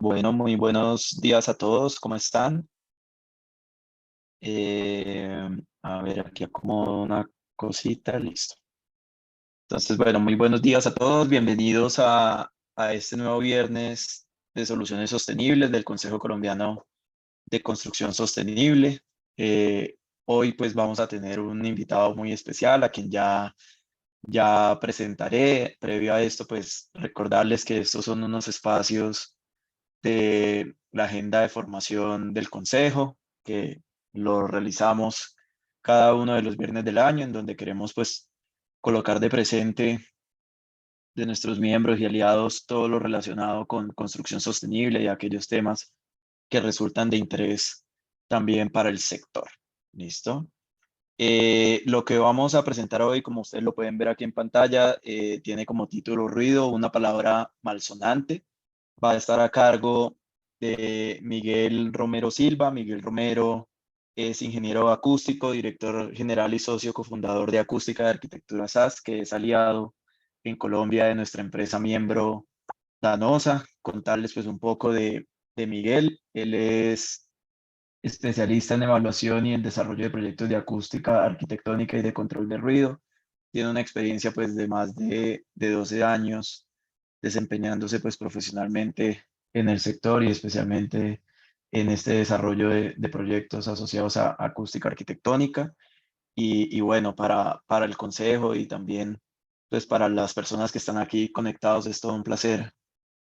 Bueno, muy buenos días a todos, ¿cómo están? Eh, a ver, aquí acomodo una cosita, listo. Entonces, bueno, muy buenos días a todos, bienvenidos a este nuevo viernes de soluciones sostenibles del Consejo Colombiano de Construcción Sostenible. Hoy pues vamos a tener un invitado muy especial a quien ya presentaré. Previo a esto, pues recordarles que estos son unos espacios de la agenda de formación del Consejo, que lo realizamos cada uno de los viernes del año, en donde queremos pues colocar de presente de nuestros miembros y aliados todo lo relacionado con construcción sostenible y aquellos temas que resultan de interés también para el sector. ¿Listo? Lo que vamos a presentar hoy, como ustedes lo pueden ver aquí en pantalla, tiene como título Ruido, una palabra malsonante. Va a estar a cargo de Miguel Romero Silva. Miguel Romero es ingeniero acústico, director general y socio cofundador de Acústica de Arquitectura SAS, que es aliado en Colombia de nuestra empresa miembro Danosa. Contarles pues un poco de Miguel. Él es especialista en evaluación y en desarrollo de proyectos de acústica arquitectónica y de control de ruido. Tiene una experiencia pues de más de 12 años desempeñándose pues profesionalmente en el sector y especialmente en este desarrollo de proyectos asociados a acústica arquitectónica. Y bueno, para el consejo y también pues para las personas que están aquí conectados, es todo un placer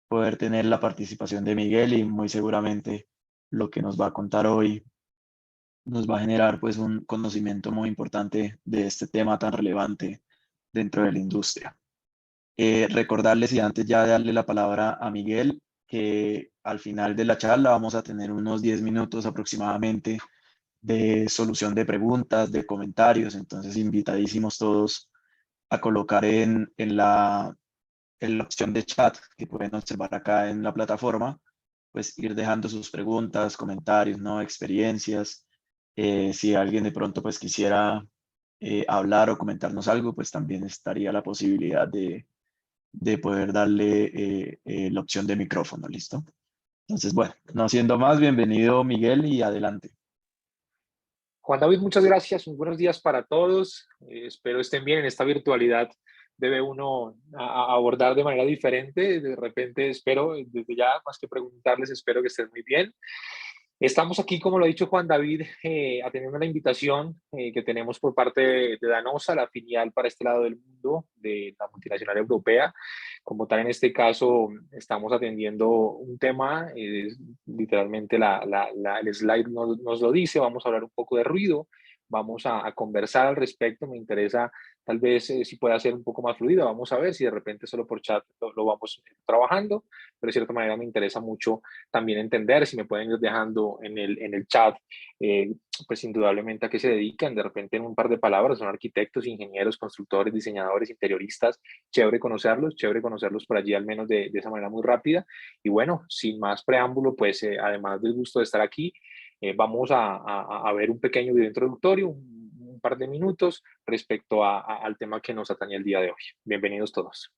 poder tener la participación de Miguel y muy seguramente lo que nos va a contar hoy nos va a generar pues un conocimiento muy importante de este tema tan relevante dentro de la industria. Recordarles y antes ya de darle la palabra a Miguel, que al final de la charla vamos a tener unos 10 minutos aproximadamente de solución de preguntas, de comentarios, entonces invitadísimos todos a colocar en la opción de chat que pueden observar acá en la plataforma, pues ir dejando sus preguntas, comentarios, ¿no? Experiencias. Si alguien de pronto pues quisiera hablar o comentarnos algo, pues también estaría la posibilidad de poder darle la opción de micrófono, ¿listo? Entonces, bueno, no siendo más, bienvenido Miguel y adelante. Juan David, muchas gracias. Muy buenos días para todos. Espero estén bien en esta virtualidad. Debe uno abordar de manera diferente. De repente espero, desde ya, más que preguntarles, espero que estén muy bien. Estamos aquí, como lo ha dicho Juan David, atendiendo la invitación que tenemos por parte de Danosa, la filial para este lado del mundo de la multinacional europea. Como tal, en este caso, estamos atendiendo un tema, literalmente el slide nos lo dice, vamos a hablar un poco de ruido, vamos a conversar al respecto, me interesa tal vez si puede ser un poco más fluido, vamos a ver si de repente solo por chat lo vamos trabajando, pero de cierta manera me interesa mucho también entender, si me pueden ir dejando en el chat, eh, pues indudablemente a qué se dedican, de repente en un par de palabras, son arquitectos, ingenieros, constructores, diseñadores, interioristas, chévere conocerlos por allí al menos de esa manera muy rápida. Y bueno, sin más preámbulo, pues además del gusto de estar aquí, vamos a ver un pequeño video introductorio, un par de minutos respecto al tema que nos atañe el día de hoy. Bienvenidos todos.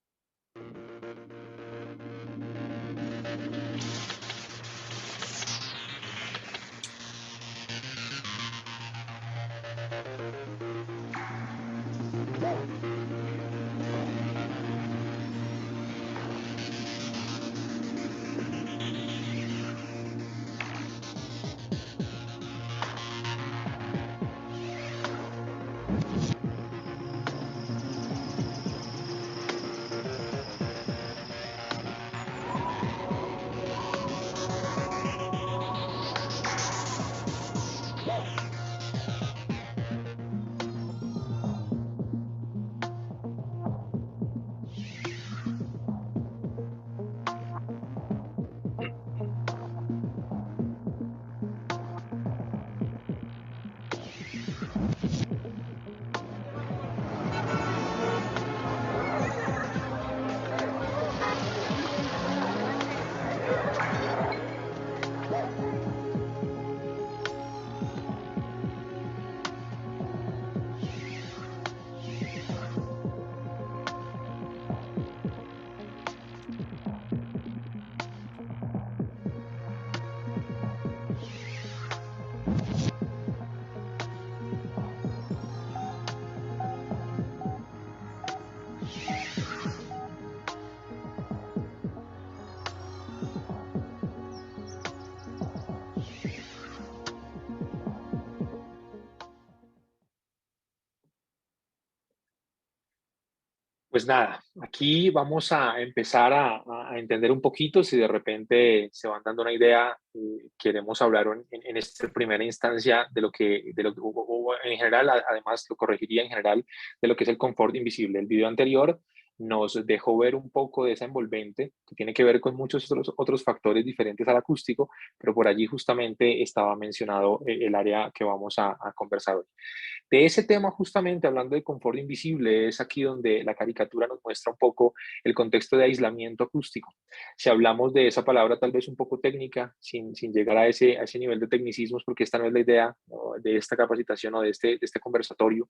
Pues nada, aquí vamos a empezar a entender un poquito, si de repente se van dando una idea, queremos hablar en esta primera instancia o en general, además lo corregiría en general, de lo que es el confort invisible. El video anterior nos dejó ver un poco de esa envolvente, que tiene que ver con muchos otros factores diferentes al acústico, pero por allí justamente estaba mencionado el área que vamos a conversar hoy. De ese tema, justamente hablando de confort invisible, es aquí donde la caricatura nos muestra un poco el contexto de aislamiento acústico. Si hablamos de esa palabra tal vez un poco técnica, sin llegar a ese nivel de tecnicismos, porque esta no es la idea, ¿no?, de esta capacitación o de este conversatorio,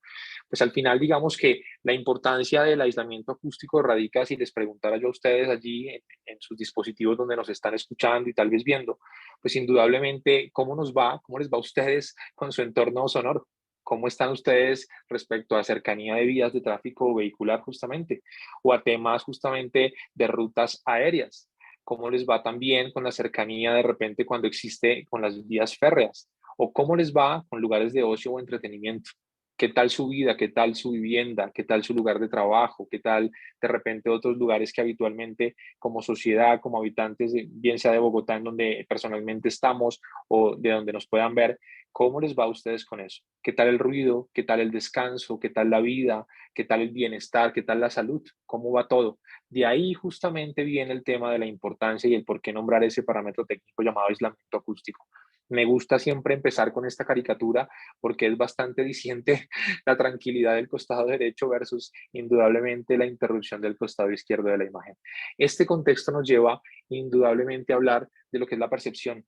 pues al final digamos que la importancia del aislamiento acústico radica, si les preguntara yo a ustedes allí en sus dispositivos donde nos están escuchando y tal vez viendo, pues indudablemente cómo nos va, cómo les va a ustedes con su entorno sonoro. ¿Cómo están ustedes respecto a cercanía de vías de tráfico vehicular justamente? O a temas justamente de rutas aéreas. ¿Cómo les va también con la cercanía de repente cuando existe con las vías férreas? ¿O cómo les va con lugares de ocio o entretenimiento? ¿Qué tal su vida? ¿Qué tal su vivienda? ¿Qué tal su lugar de trabajo? ¿Qué tal de repente otros lugares que habitualmente como sociedad, como habitantes, bien sea de Bogotá, en donde personalmente estamos o de donde nos puedan ver? ¿Cómo les va a ustedes con eso? ¿Qué tal el ruido? ¿Qué tal el descanso? ¿Qué tal la vida? ¿Qué tal el bienestar? ¿Qué tal la salud? ¿Cómo va todo? De ahí justamente viene el tema de la importancia y el por qué nombrar ese parámetro técnico llamado aislamiento acústico. Me gusta siempre empezar con esta caricatura porque es bastante diciente la tranquilidad del costado derecho versus indudablemente la interrupción del costado izquierdo de la imagen. Este contexto nos lleva indudablemente a hablar de lo que es la percepción.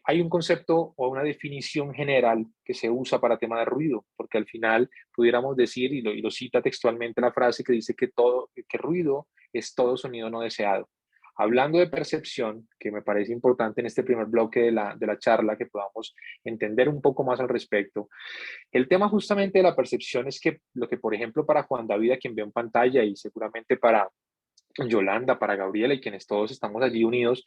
Hay un concepto o una definición general que se usa para tema de ruido, porque al final pudiéramos decir, y lo cita textualmente la frase que dice que ruido es todo sonido no deseado. Hablando de percepción, que me parece importante en este primer bloque de la charla que podamos entender un poco más al respecto, el tema justamente de la percepción es que lo que, por ejemplo, para Juan David, a quien veo en pantalla, y seguramente para Yolanda, para Gabriela y quienes todos estamos allí unidos,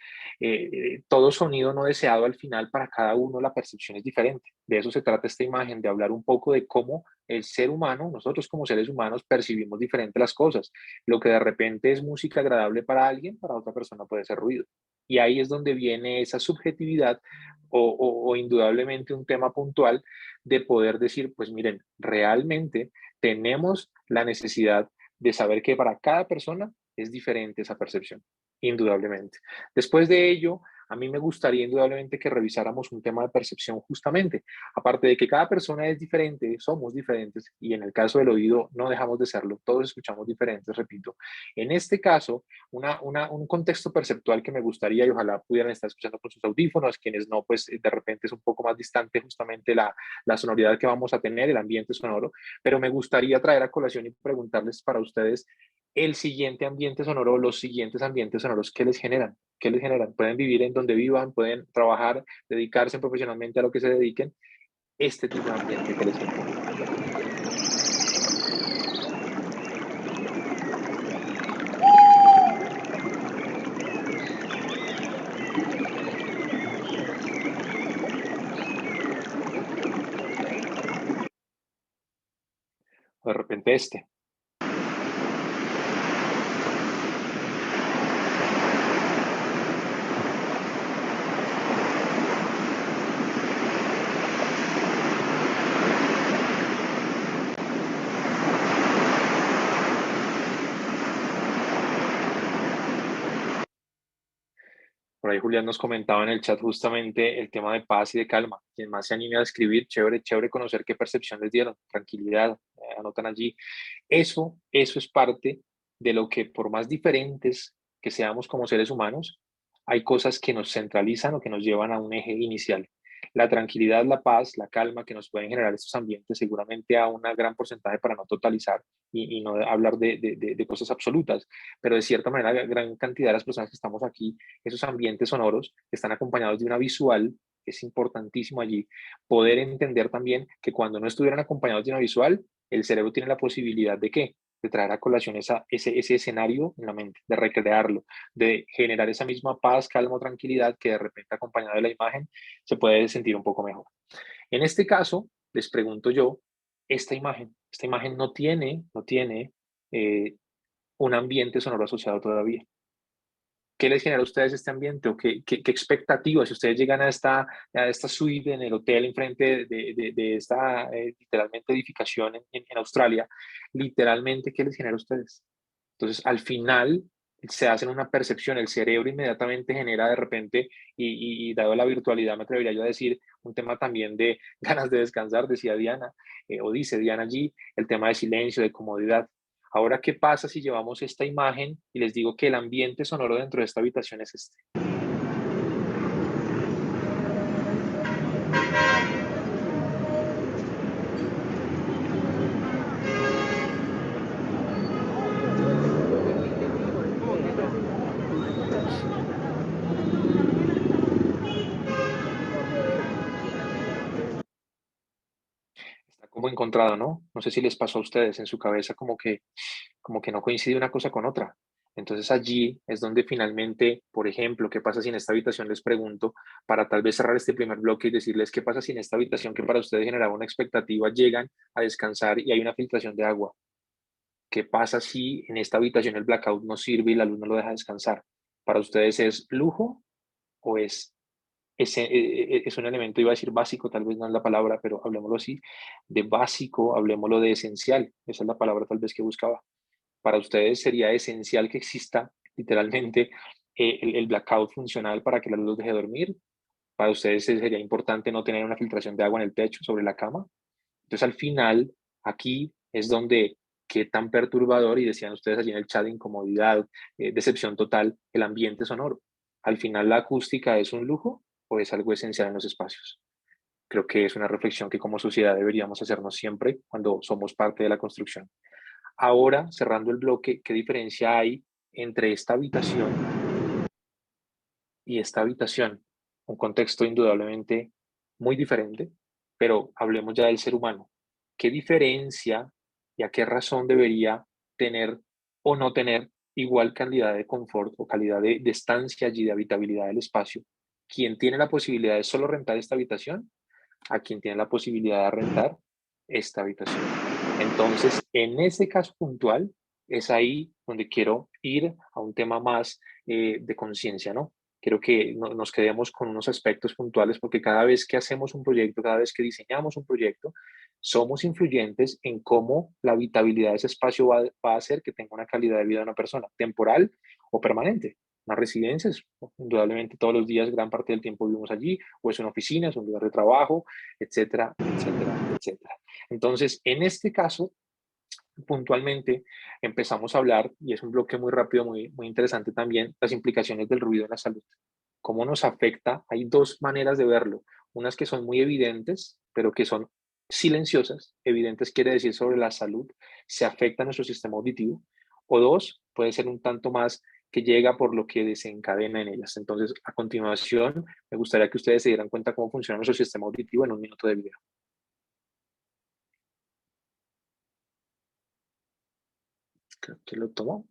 todo sonido no deseado al final para cada uno la percepción es diferente. De eso se trata esta imagen, de hablar un poco de cómo el ser humano, nosotros como seres humanos percibimos diferente las cosas. Lo que de repente es música agradable para alguien, para otra persona puede ser ruido. Y ahí es donde viene esa subjetividad o indudablemente un tema puntual de poder decir, pues miren, realmente tenemos la necesidad de saber que para cada persona es diferente esa percepción, indudablemente. Después de ello, a mí me gustaría indudablemente que revisáramos un tema de percepción justamente. Aparte de que cada persona es diferente, somos diferentes y en el caso del oído no dejamos de serlo, todos escuchamos diferentes, repito. En este caso, un contexto perceptual que me gustaría y ojalá pudieran estar escuchando con sus audífonos, quienes no, pues de repente es un poco más distante justamente la sonoridad que vamos a tener, el ambiente sonoro, pero me gustaría traer a colación y preguntarles para ustedes el siguiente ambiente sonoro, los siguientes ambientes sonoros, ¿qué les generan? ¿Qué les generan? Pueden vivir en donde vivan, pueden trabajar, dedicarse profesionalmente a lo que se dediquen. Este tipo de ambiente que les genera. O de repente este. Por ahí Julián nos comentaba en el chat justamente el tema de paz y de calma. Quien más se anime a escribir, chévere, chévere conocer qué percepción les dieron. Tranquilidad, anotan allí. Eso es parte de lo que por más diferentes que seamos como seres humanos, hay cosas que nos centralizan o que nos llevan a un eje inicial. La tranquilidad, la paz, la calma que nos pueden generar estos ambientes seguramente a un gran porcentaje para no totalizar y no hablar de cosas absolutas, pero de cierta manera la gran cantidad de las personas que estamos aquí, esos ambientes sonoros están acompañados de una visual, que es importantísimo allí, poder entender también que cuando no estuvieran acompañados de una visual, el cerebro tiene la posibilidad de ¿qué? De traer a colación ese escenario en la mente, de recrearlo, de generar esa misma paz, calma o tranquilidad que de repente acompañado de la imagen se puede sentir un poco mejor. En este caso, les pregunto yo, esta imagen no tiene eh, un ambiente sonoro asociado todavía. ¿Qué les genera a ustedes este ambiente o qué expectativas? Si ustedes llegan a esta suite en el hotel enfrente de esta literalmente edificación en Australia, literalmente, ¿qué les genera a ustedes? Entonces, al final se hacen una percepción, el cerebro inmediatamente genera de repente, y dado la virtualidad, me atrevería yo a decir, un tema también de ganas de descansar, decía Diana, o dice Diana allí, el tema de silencio, de comodidad. Ahora, ¿qué pasa si llevamos esta imagen y les digo que el ambiente sonoro dentro de esta habitación es este? Está como encontrado, ¿no? No sé si les pasó a ustedes en su cabeza como que no coincide una cosa con otra. Entonces allí es donde finalmente, por ejemplo, ¿qué pasa si en esta habitación les pregunto para tal vez cerrar este primer bloque y decirles qué pasa si en esta habitación que para ustedes generaba una expectativa llegan a descansar y hay una filtración de agua? ¿Qué pasa si en esta habitación el blackout no sirve y la luz no lo deja descansar? ¿Para ustedes es lujo o es un elemento, iba a decir básico, tal vez no es la palabra, pero hablemoslo así, de básico, hablemoslo de esencial, esa es la palabra tal vez que buscaba? Para ustedes sería esencial que exista literalmente el blackout funcional para que la luz deje de dormir. Para ustedes sería importante no tener una filtración de agua en el techo, sobre la cama. Entonces, al final, aquí es donde qué tan perturbador, y decían ustedes allí en el chat, incomodidad, decepción total, el ambiente sonoro. Al final, ¿la acústica es un lujo o es algo esencial en los espacios? Creo que es una reflexión que como sociedad deberíamos hacernos siempre cuando somos parte de la construcción. Ahora, cerrando el bloque, ¿qué diferencia hay entre esta habitación y esta habitación? Un contexto indudablemente muy diferente, pero hablemos ya del ser humano. ¿Qué diferencia y a qué razón debería tener o no tener igual calidad de confort o calidad de estancia allí, de habitabilidad del espacio? ¿Quién tiene la posibilidad de solo rentar esta habitación? A quien tiene la posibilidad de rentar esta habitación. Entonces, en ese caso puntual, es ahí donde quiero ir a un tema más de conciencia, ¿no? Quiero que nos quedemos con unos aspectos puntuales porque cada vez que hacemos un proyecto, cada vez que diseñamos un proyecto, somos influyentes en cómo la habitabilidad de ese espacio va a hacer que tenga una calidad de vida de una persona, temporal o permanente. Una residencia, indudablemente todos los días, gran parte del tiempo vivimos allí, o es una oficina, es un lugar de trabajo, etcétera, etcétera, etcétera. Entonces, en este caso, puntualmente empezamos a hablar, y es un bloque muy rápido, muy interesante también, las implicaciones del ruido en la salud. ¿Cómo nos afecta? Hay dos maneras de verlo. Unas que son muy evidentes, pero que son silenciosas. Evidentes quiere decir sobre la salud, se afecta nuestro sistema auditivo. O dos, puede ser un tanto más que llega por lo que desencadena en ellas. Entonces, a continuación, me gustaría que ustedes se dieran cuenta cómo funciona nuestro sistema auditivo en un minuto de video. Creo que lo tomó.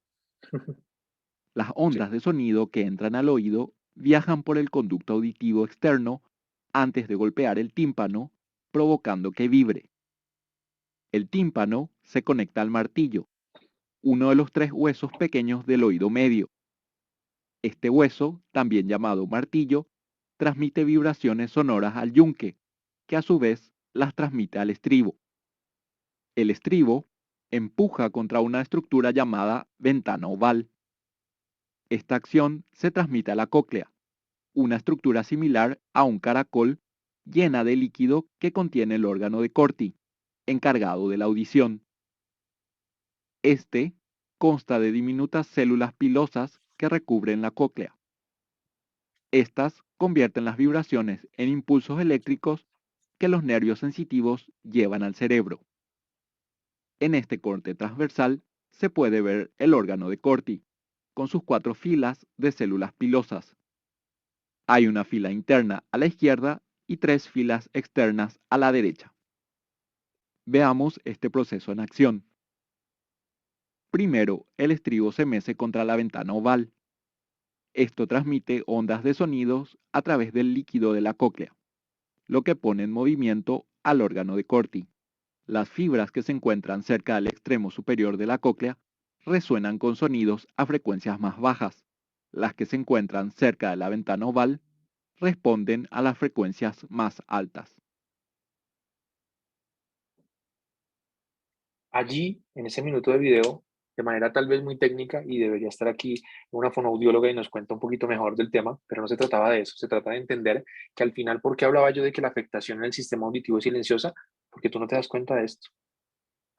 Las Sí. ondas de sonido que entran al oído viajan por el conducto auditivo externo antes de golpear el tímpano, provocando que vibre. El tímpano se conecta al martillo, uno de los tres huesos pequeños del oído medio. Este hueso, también llamado martillo, transmite vibraciones sonoras al yunque, que a su vez las transmite al estribo. El estribo empuja contra una estructura llamada ventana oval. Esta acción se transmite a la cóclea, una estructura similar a un caracol llena de líquido que contiene el órgano de Corti, encargado de la audición. Este consta de diminutas células pilosas que recubren la cóclea. Estas convierten las vibraciones en impulsos eléctricos que los nervios sensitivos llevan al cerebro. En este corte transversal se puede ver el órgano de Corti, con sus 4 filas de células pilosas. Hay una fila interna a la izquierda y 3 filas externas a la derecha. Veamos este proceso en acción. Primero, el estribo se mece contra la ventana oval. Esto transmite ondas de sonidos a través del líquido de la cóclea, lo que pone en movimiento al órgano de Corti. Las fibras que se encuentran cerca del extremo superior de la cóclea resuenan con sonidos a frecuencias más bajas. Las que se encuentran cerca de la ventana oval responden a las frecuencias más altas. Allí, en ese minuto de video, de manera tal vez muy técnica, y debería estar aquí una fonoaudióloga y nos cuenta un poquito mejor del tema, pero no se trataba de eso, se trata de entender que al final, ¿por qué hablaba yo de que la afectación en el sistema auditivo es silenciosa? Porque tú no te das cuenta de esto.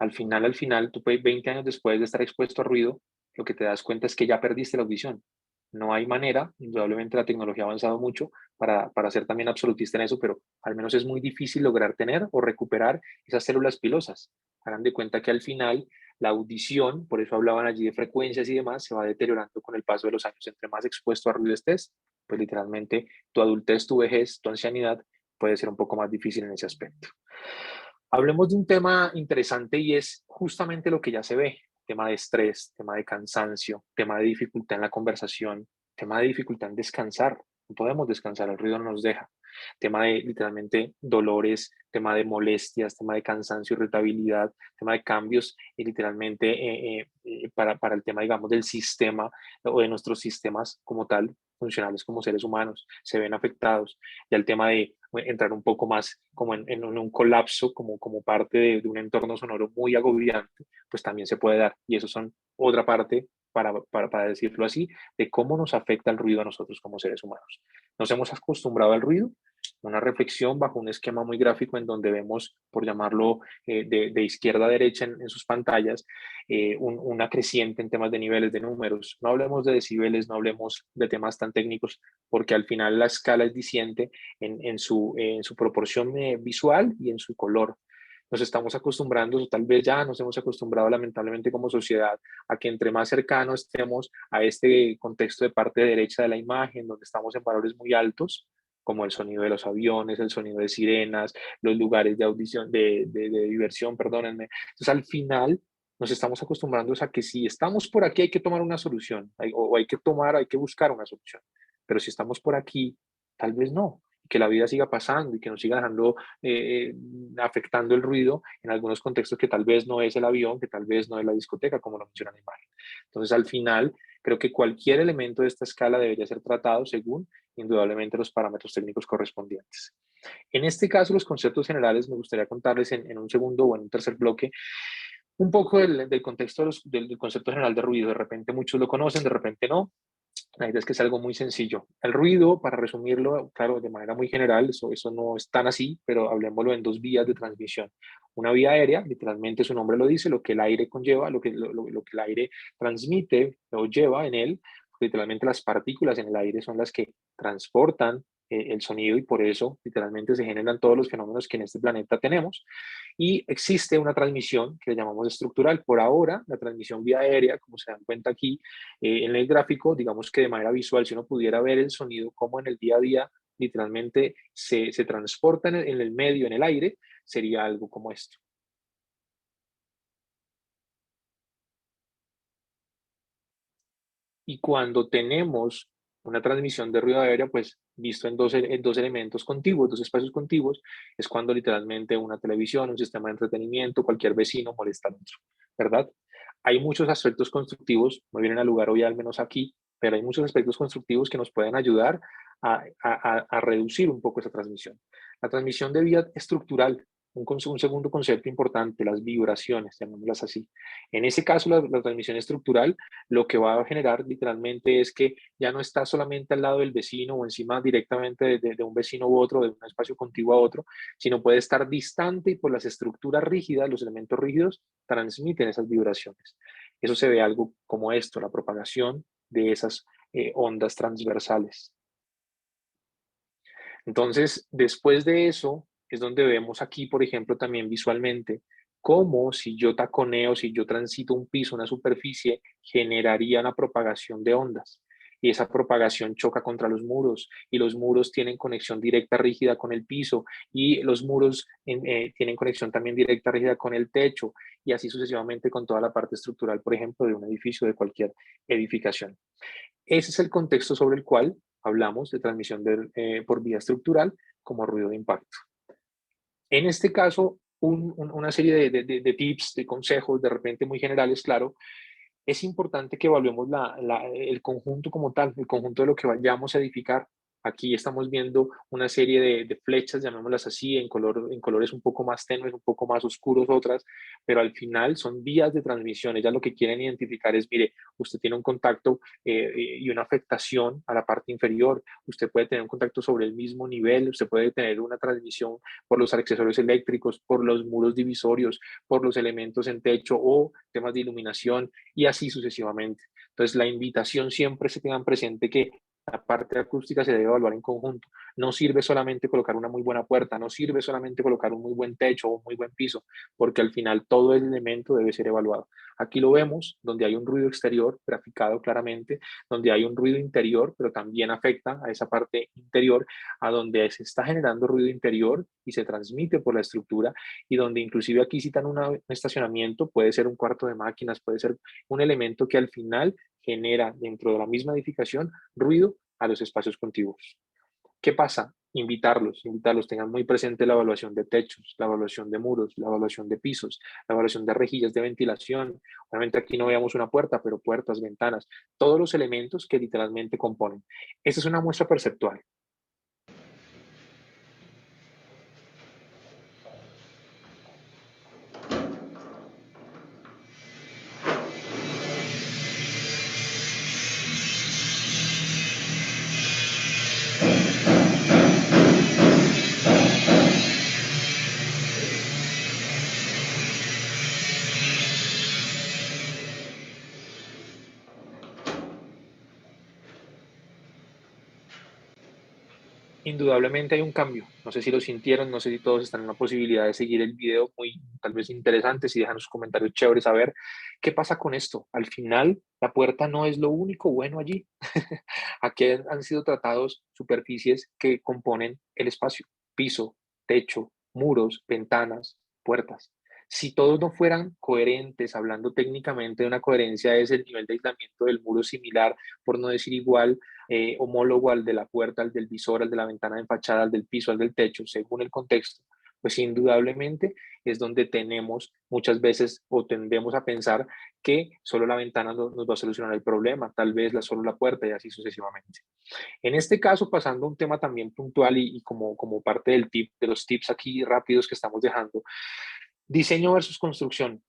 Al final, tú 20 años después de estar expuesto a ruido, lo que te das cuenta es que ya perdiste la audición. No hay manera, indudablemente la tecnología ha avanzado mucho para ser también absolutista en eso, pero al menos es muy difícil lograr tener o recuperar esas células pilosas. Hagan de cuenta que al final la audición, por eso hablaban allí de frecuencias y demás, se va deteriorando con el paso de los años. Entre más expuesto a ruido estés, pues literalmente tu adultez, tu vejez, tu ancianidad puede ser un poco más difícil en ese aspecto. Hablemos de un tema interesante y es justamente lo que ya se ve, tema de estrés, tema de cansancio, tema de dificultad en la conversación, tema de dificultad en descansar. No podemos descansar, el ruido no nos deja. Tema de literalmente dolores, tema de molestias, tema de cansancio, irritabilidad, tema de cambios y literalmente para el tema, digamos, del sistema o de nuestros sistemas como tal, funcionales como seres humanos, se ven afectados. Ya el tema de entrar un poco más como en un colapso, como parte de un entorno sonoro muy agobiante, pues también se puede dar. Y eso son otra parte, para decirlo así, de cómo nos afecta el ruido a nosotros como seres humanos. Nos hemos acostumbrado al ruido, una reflexión bajo un esquema muy gráfico en donde vemos, por llamarlo de izquierda a derecha en sus pantallas, una creciente en temas de niveles de números. No hablemos de decibeles, no hablemos de temas tan técnicos, porque al final la escala es diciente en su proporción visual y en su color. Nos estamos acostumbrando, o tal vez ya nos hemos acostumbrado lamentablemente como sociedad, a que entre más cercanos estemos a este contexto de parte derecha de la imagen, donde estamos en valores muy altos, como el sonido de los aviones, el sonido de sirenas, los lugares de audición, de diversión, perdónenme. Entonces, al final, nos estamos acostumbrando a que si estamos por aquí hay que tomar una solución, o hay que buscar una solución. Pero si estamos por aquí, tal vez no, que la vida siga pasando y que nos siga dejando, afectando el ruido en algunos contextos que tal vez no es el avión, que tal vez no es la discoteca, como lo menciona la imagen. Entonces, al final, creo que cualquier elemento de esta escala debería ser tratado según, indudablemente, los parámetros técnicos correspondientes. En este caso, los conceptos generales, me gustaría contarles en un segundo o en un tercer bloque un poco del contexto del concepto general de ruido. De repente muchos lo conocen, de repente no. La idea es que es algo muy sencillo. El ruido, para resumirlo, claro, de manera muy general, eso no es tan así, pero hablemoslo en dos vías de transmisión. Una vía aérea, literalmente su nombre lo dice, lo que el aire conlleva, lo que el aire transmite o lleva en él, literalmente las partículas en el aire son las que transportan el sonido y por eso literalmente se generan todos los fenómenos que en este planeta tenemos. Y existe una transmisión que le llamamos estructural. Por ahora, la transmisión vía aérea, como se dan cuenta aquí en el gráfico, digamos que de manera visual, si uno pudiera ver el sonido como en el día a día literalmente se transporta en el medio, en el aire, sería algo como esto. Y cuando tenemos una transmisión de ruido aéreo, pues visto en dos elementos contiguos, dos espacios contiguos, es cuando literalmente una televisión, un sistema de entretenimiento, cualquier vecino molesta al otro, ¿verdad? Hay muchos aspectos constructivos, no vienen al lugar hoy al menos aquí, pero hay muchos aspectos constructivos que nos pueden ayudar a reducir un poco esa transmisión. La transmisión de vía estructural, un segundo concepto importante, las vibraciones, llamémoslas así. En ese caso, la transmisión estructural lo que va a generar literalmente es que ya no está solamente al lado del vecino o encima directamente de un vecino u otro, de un espacio contiguo a otro, sino puede estar distante y por las estructuras rígidas, los elementos rígidos, transmiten esas vibraciones. Eso se ve algo como esto, la propagación de esas ondas transversales. Entonces, después de eso, es donde vemos aquí, por ejemplo, también visualmente, cómo si yo taconeo, si yo transito un piso, una superficie, generaría una propagación de ondas. Y esa propagación choca contra los muros, y los muros tienen conexión directa rígida con el piso, y los muros tienen conexión también directa rígida con el techo, y así sucesivamente con toda la parte estructural, por ejemplo, de un edificio, de cualquier edificación. Ese es el contexto sobre el cual hablamos de transmisión por vía estructural como ruido de impacto. En este caso, una serie de tips, de consejos, de repente muy generales, claro, es importante que evaluemos el conjunto como tal, el conjunto de lo que vayamos a edificar. Aquí estamos viendo una serie de flechas, llamémoslas así, en colores un poco más tenues, un poco más oscuros otras, pero al final son vías de transmisión. Ellas lo que quieren identificar es, mire, usted tiene un contacto y una afectación a la parte inferior, usted puede tener un contacto sobre el mismo nivel, usted puede tener una transmisión por los accesorios eléctricos, por los muros divisorios, por los elementos en techo o temas de iluminación y así sucesivamente. Entonces, la invitación siempre se tengan presente que la parte acústica se debe evaluar en conjunto. No sirve solamente colocar una muy buena puerta, no sirve solamente colocar un muy buen techo o un muy buen piso, porque al final todo el elemento debe ser evaluado. Aquí lo vemos, donde hay un ruido exterior graficado claramente, donde hay un ruido interior, pero también afecta a esa parte interior, a donde se está generando ruido interior y se transmite por la estructura, y donde inclusive aquí citan un estacionamiento, puede ser un cuarto de máquinas, puede ser un elemento que al final genera dentro de la misma edificación ruido a los espacios contiguos. ¿Qué pasa? Invitarlos, tengan muy presente la evaluación de techos, la evaluación de muros, la evaluación de pisos, la evaluación de rejillas de ventilación. Obviamente aquí no veamos una puerta, pero puertas, ventanas, todos los elementos que literalmente componen. Esa es una muestra perceptual. Indudablemente hay un cambio. No sé si lo sintieron, no sé si todos están en la posibilidad de seguir el video, muy tal vez interesante, si dejan sus comentarios chéveres a ver qué pasa con esto. Al final, la puerta no es lo único bueno allí. Aquí han sido tratados superficies que componen el espacio, piso, techo, muros, ventanas, puertas. Si todos no fueran coherentes, hablando técnicamente de una coherencia, es el nivel de aislamiento del muro similar, por no decir igual, homólogo al de la puerta, al del visor, al de la ventana de fachada, al del piso, al del techo, según el contexto, pues indudablemente es donde tenemos muchas veces o tendemos a pensar que solo la ventana nos va a solucionar el problema, tal vez solo la puerta y así sucesivamente. En este caso, pasando a un tema también puntual y como parte de los tips aquí rápidos que estamos dejando, diseño versus construcción.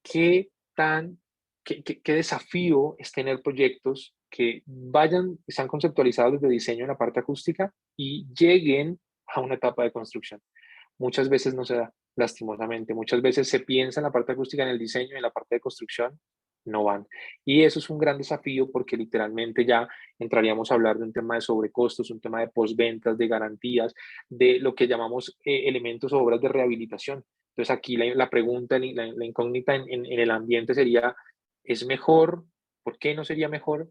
¿Qué tan, qué desafío es tener proyectos que sean conceptualizados desde diseño en la parte acústica y lleguen a una etapa de construcción? Muchas veces no se da, lastimosamente. Muchas veces se piensa en la parte acústica en el diseño y en la parte de construcción no van. Y eso es un gran desafío porque literalmente ya entraríamos a hablar de un tema de sobrecostos, un tema de postventas, de garantías, de lo que llamamos elementos o obras de rehabilitación. Entonces aquí la pregunta, la incógnita en el ambiente sería, ¿es mejor? ¿Por qué no sería mejor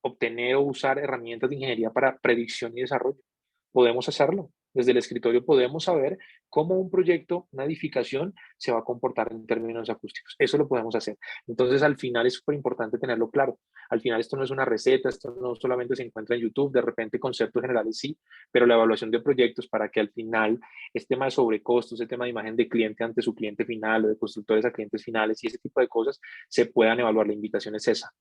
obtener o usar herramientas de ingeniería para predicción y desarrollo? Podemos hacerlo. Desde el escritorio podemos saber cómo un proyecto, una edificación, se va a comportar en términos acústicos. Eso lo podemos hacer. Entonces, al final es súper importante tenerlo claro. Al final esto no es una receta, esto no solamente se encuentra en YouTube, de repente conceptos generales sí, pero la evaluación de proyectos para que al final este tema de sobrecostos, este tema de imagen de cliente ante su cliente final o de constructores a clientes finales y ese tipo de cosas se puedan evaluar. La invitación es esa.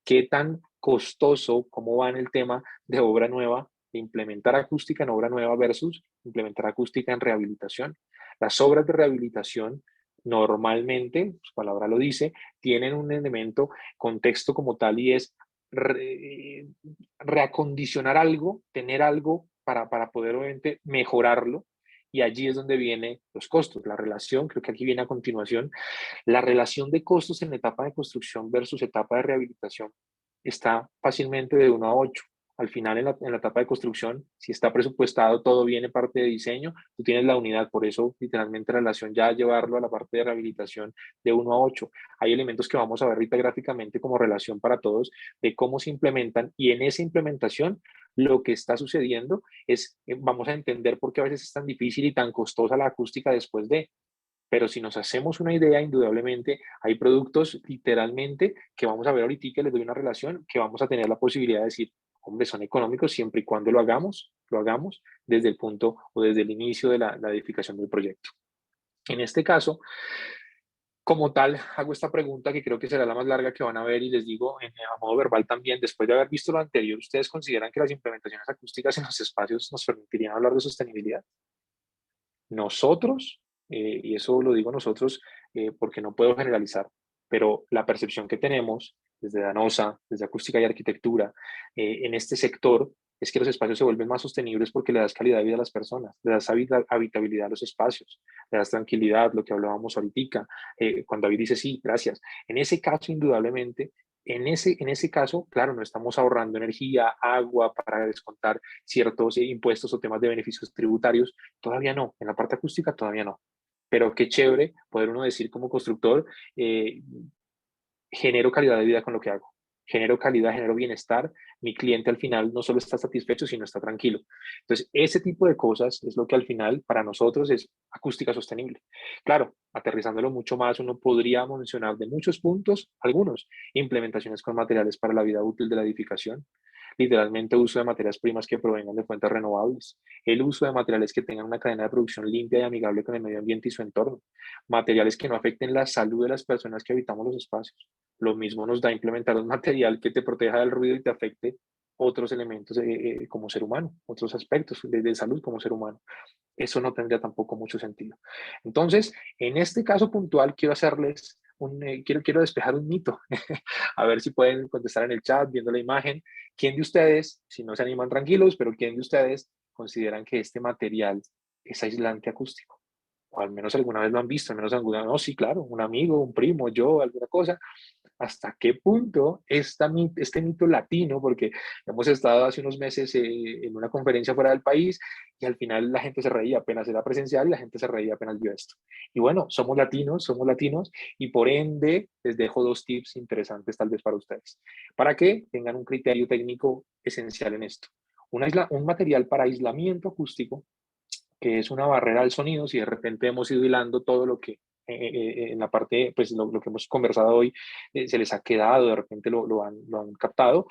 ¿Qué tan costoso, cómo va en el tema de obra nueva, de implementar acústica en obra nueva versus implementar acústica en rehabilitación? Las obras de rehabilitación normalmente, su palabra lo dice, tienen un elemento, contexto como tal, y es reacondicionar algo, tener algo para poder obviamente mejorarlo, y allí es donde vienen los costos. La relación, creo que aquí viene a continuación, la relación de costos en etapa de construcción versus etapa de rehabilitación está fácilmente de 1 a 8. Al final, en la etapa de construcción, si está presupuestado, todo viene parte de diseño, tú tienes la unidad, por eso literalmente relación ya llevarlo a la parte de rehabilitación de 1 a 8. Hay elementos que vamos a ver ahorita gráficamente como relación para todos de cómo se implementan y en esa implementación lo que está sucediendo es, vamos a entender por qué a veces es tan difícil y tan costosa la acústica después de, pero si nos hacemos una idea, indudablemente hay productos literalmente que vamos a ver ahorita que les doy una relación que vamos a tener la posibilidad de decir, hombre, son económicos siempre y cuando lo hagamos desde el punto o desde el inicio de la edificación del proyecto. En este caso, Como tal, hago esta pregunta que creo que será la más larga que van a ver y les digo a modo verbal también, después de haber visto lo anterior, ¿ustedes consideran que las implementaciones acústicas en los espacios nos permitirían hablar de sostenibilidad? Nosotros, y eso lo digo nosotros porque no puedo generalizar, pero la percepción que tenemos desde Danosa, desde Acústica y Arquitectura, en este sector, es que los espacios se vuelven más sostenibles porque le das calidad de vida a las personas, le das habitabilidad a los espacios, le das tranquilidad, lo que hablábamos ahorita, cuando David dice sí, gracias. En ese caso, indudablemente, en ese caso, claro, no estamos ahorrando energía, agua para descontar ciertos impuestos o temas de beneficios tributarios, todavía no, en la parte acústica todavía no. Pero qué chévere poder uno decir como constructor, genero calidad de vida con lo que hago. Genero calidad, genero bienestar. Mi cliente al final no solo está satisfecho, sino está tranquilo. Entonces, ese tipo de cosas es lo que al final para nosotros es acústica sostenible. Claro, aterrizándolo mucho más, uno podría mencionar de muchos puntos, algunos, implementaciones con materiales para la vida útil de la edificación, literalmente uso de materias primas que provengan de fuentes renovables, el uso de materiales que tengan una cadena de producción limpia y amigable con el medio ambiente y su entorno, materiales que no afecten la salud de las personas que habitamos los espacios. Lo mismo nos da implementar un material que te proteja del ruido y te afecte otros elementos como ser humano, otros aspectos de salud como ser humano. Eso no tendría tampoco mucho sentido. Entonces, en este caso puntual, quiero hacerles quiero despejar un mito. A ver si pueden contestar en el chat, viendo la imagen. ¿Quién de ustedes, si no se animan tranquilos, pero quién de ustedes consideran que este material es aislante acústico? O al menos alguna vez lo han visto, al menos alguna, no, sí, claro, un amigo, un primo, yo, alguna cosa. ¿Hasta qué punto este mito latino, porque hemos estado hace unos meses en una conferencia fuera del país y al final la gente se reía apenas era presencial y la gente se reía apenas vio esto? Y bueno, somos latinos y por ende les dejo dos tips interesantes tal vez para ustedes, para que tengan un criterio técnico esencial en esto. Un material para aislamiento acústico, que es una barrera al sonido, si de repente hemos ido hilando todo lo que en la parte, pues lo que hemos conversado hoy, se les ha quedado, de repente lo han captado.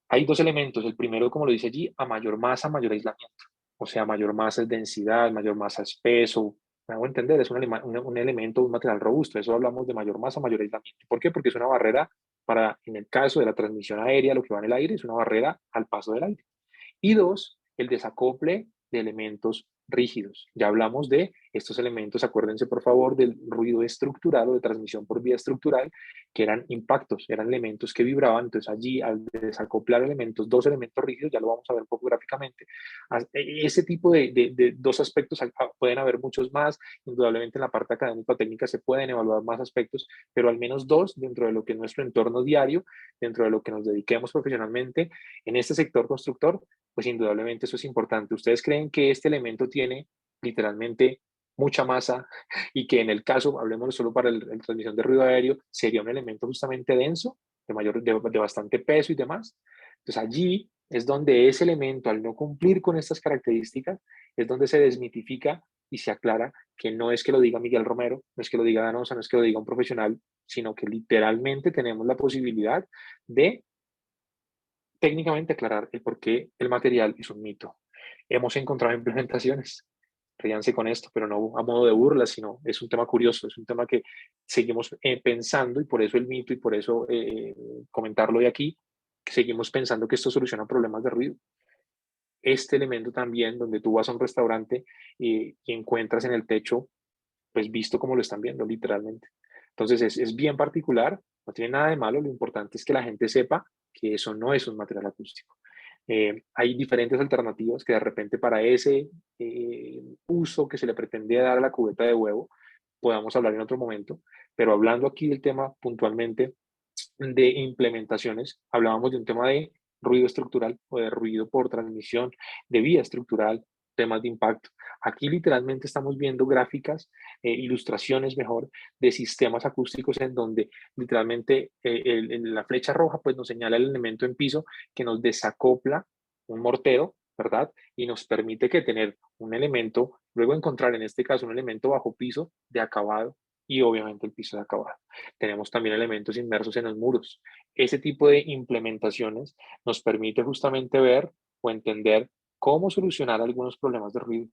Hay dos elementos. El primero, como lo dice allí, a mayor masa, mayor aislamiento. O sea, mayor masa es densidad, mayor masa es peso. Me hago entender, es un elemento, un material robusto. Eso hablamos de mayor masa, mayor aislamiento. ¿Por qué? Porque es una barrera para, en el caso de la transmisión aérea, lo que va en el aire, es una barrera al paso del aire. Y dos, el desacople de elementos rígidos. Ya hablamos de estos elementos, acuérdense por favor del ruido estructural o de transmisión por vía estructural, que eran impactos, eran elementos que vibraban. Entonces allí al desacoplar elementos, dos elementos rígidos, ya lo vamos a ver un poco gráficamente, ese tipo de dos aspectos, pueden haber muchos más, indudablemente en la parte académico-técnica se pueden evaluar más aspectos, pero al menos dos dentro de lo que es nuestro entorno diario, dentro de lo que nos dediquemos profesionalmente en este sector constructor, pues indudablemente eso es importante. ¿Ustedes creen que este elemento tiene literalmente mucha masa y que en el caso, hablemos solo para la transmisión de ruido aéreo, sería un elemento justamente denso, de bastante peso y demás? Entonces allí es donde ese elemento, al no cumplir con estas características, es donde se desmitifica y se aclara que no es que lo diga Miguel Romero, no es que lo diga Danosa, no es que lo diga un profesional, sino que literalmente tenemos la posibilidad de técnicamente aclarar el por qué el material es un mito. Hemos encontrado implementaciones, ríanse con esto, pero no a modo de burla, sino es un tema curioso, es un tema que seguimos pensando y por eso el mito y por eso comentarlo de aquí, que seguimos pensando que esto soluciona problemas de ruido. Este elemento también, donde tú vas a un restaurante y encuentras en el techo, pues visto como lo están viendo, literalmente. Entonces es bien particular, no tiene nada de malo, lo importante es que la gente sepa que eso no es un material acústico. Hay diferentes alternativas que de repente para ese uso que se le pretende dar a la cubeta de huevo, podamos hablar en otro momento, pero hablando aquí del tema puntualmente de implementaciones, hablábamos de un tema de ruido estructural o de ruido por transmisión, de vía estructural, temas de impacto. Aquí literalmente estamos viendo gráficas, ilustraciones mejor, de sistemas acústicos en donde literalmente la flecha roja pues nos señala el elemento en piso que nos desacopla un mortero, ¿verdad? Y nos permite que tener un elemento, luego encontrar en este caso un elemento bajo piso de acabado y obviamente el piso de acabado. Tenemos también elementos inmersos en los muros. Ese tipo de implementaciones nos permite justamente ver o entender cómo solucionar algunos problemas de ruido.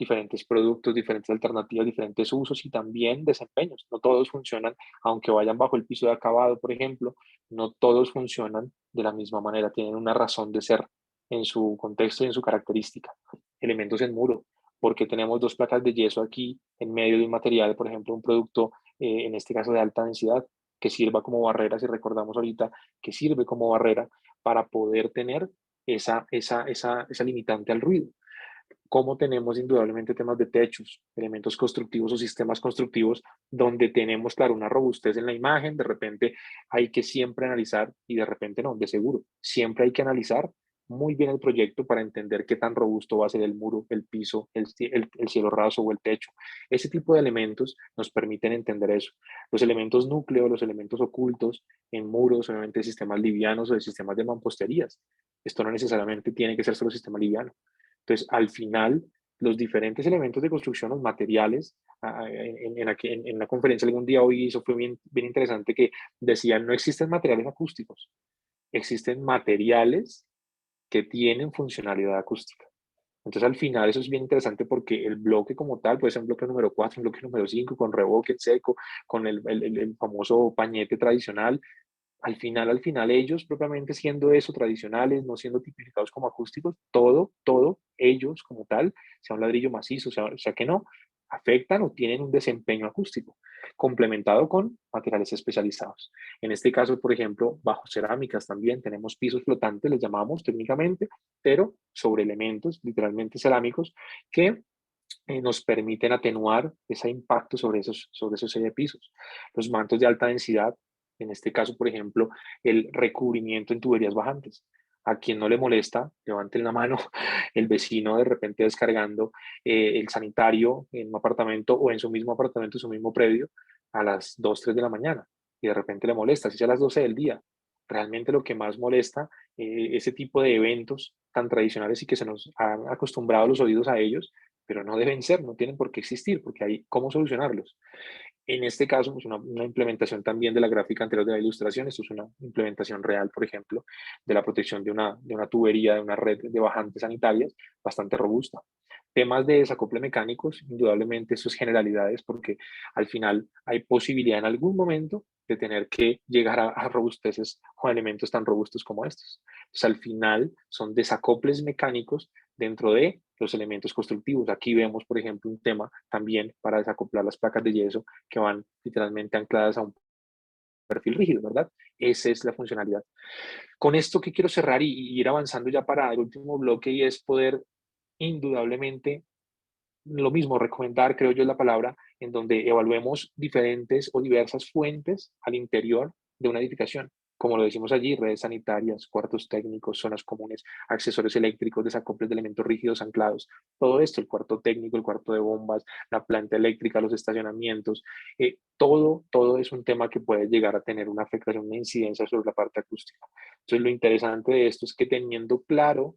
diferentes productos, diferentes alternativas, diferentes usos y también desempeños. No todos funcionan, aunque vayan bajo el piso de acabado, por ejemplo, no todos funcionan de la misma manera, tienen una razón de ser en su contexto y en su característica. Elementos en muro, porque tenemos dos placas de yeso aquí en medio de un material, por ejemplo, un producto, en este caso de alta densidad, que sirva como barrera, si recordamos ahorita, que sirve como barrera para poder tener esa limitante al ruido. Como tenemos indudablemente temas de techos, elementos constructivos o sistemas constructivos donde tenemos, claro, una robustez en la imagen, de repente hay que siempre analizar, y de repente no, de seguro, siempre hay que analizar muy bien el proyecto para entender qué tan robusto va a ser el muro, el piso, el cielo raso o el techo. Ese tipo de elementos nos permiten entender eso. Los elementos núcleo, los elementos ocultos en muros, obviamente sistemas livianos o de sistemas de mamposterías. Esto no necesariamente tiene que ser solo sistema liviano. Entonces, al final, los diferentes elementos de construcción, los materiales, en la conferencia algún día hoy, eso fue bien, bien interesante, que decían, no existen materiales acústicos, existen materiales que tienen funcionalidad acústica. Entonces, al final, eso es bien interesante porque el bloque como tal puede ser un bloque número 4, un bloque número 5, con revoque seco, con el famoso pañete tradicional. Al final ellos propiamente siendo eso, tradicionales, no siendo tipificados como acústicos, todo, ellos como tal, sea un ladrillo macizo, sea que no, afectan o tienen un desempeño acústico, complementado con materiales especializados. En este caso, por ejemplo, bajo cerámicas también tenemos pisos flotantes, les llamamos técnicamente, pero sobre elementos, literalmente cerámicos, que nos permiten atenuar ese impacto sobre esos pisos. Los mantos de alta densidad, en este caso, por ejemplo, el recubrimiento en tuberías bajantes. A quien no le molesta, levanten la mano, el vecino de repente descargando el sanitario en un apartamento o en su mismo apartamento, en su mismo predio, a las 2 3 de la mañana. Y de repente le molesta, si es a las 12 del día. Realmente lo que más molesta, ese tipo de eventos tan tradicionales y que se nos han acostumbrado los oídos a ellos, pero no deben ser, no tienen por qué existir, porque hay cómo solucionarlos. En este caso, pues una implementación también de la gráfica anterior de la ilustración, esto es una implementación real, por ejemplo, de la protección de una tubería, de una red de bajantes sanitarias bastante robusta. Temas de desacople mecánicos, indudablemente eso es generalidades porque al final hay posibilidad en algún momento de tener que llegar a robusteces o elementos tan robustos como estos. Entonces, al final son desacoples mecánicos dentro de los elementos constructivos. Aquí vemos, por ejemplo, un tema también para desacoplar las placas de yeso que van literalmente ancladas a un perfil rígido, ¿verdad? Esa es la funcionalidad. Con esto que quiero cerrar y ir avanzando ya para el último bloque y es poder indudablemente lo mismo, recomendar, creo yo, es la palabra, en donde evaluemos diferentes o diversas fuentes al interior de una edificación. Como lo decimos allí, redes sanitarias, cuartos técnicos, zonas comunes, accesorios eléctricos, desacoples de elementos rígidos anclados, todo esto, el cuarto técnico, el cuarto de bombas, la planta eléctrica, los estacionamientos, todo es un tema que puede llegar a tener una afectación, una incidencia sobre la parte acústica. Entonces, lo interesante de esto es que teniendo claro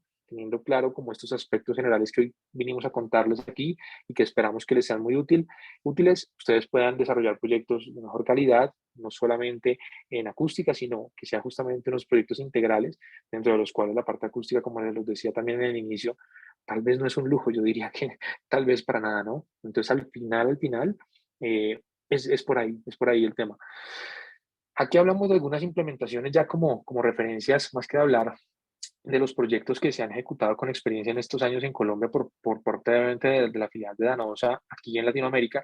como estos aspectos generales que hoy vinimos a contarles aquí y que esperamos que les sean muy útiles, ustedes puedan desarrollar proyectos de mejor calidad, no solamente en acústica, sino que sean justamente unos proyectos integrales, dentro de los cuales la parte acústica, como les decía también en el inicio, tal vez no es un lujo, yo diría que tal vez para nada, ¿no? Entonces al final, es por ahí el tema. Aquí hablamos de algunas implementaciones ya como referencias, más que de hablar de los proyectos que se han ejecutado con experiencia en estos años en Colombia por parte de la filial de Danosa aquí en Latinoamérica.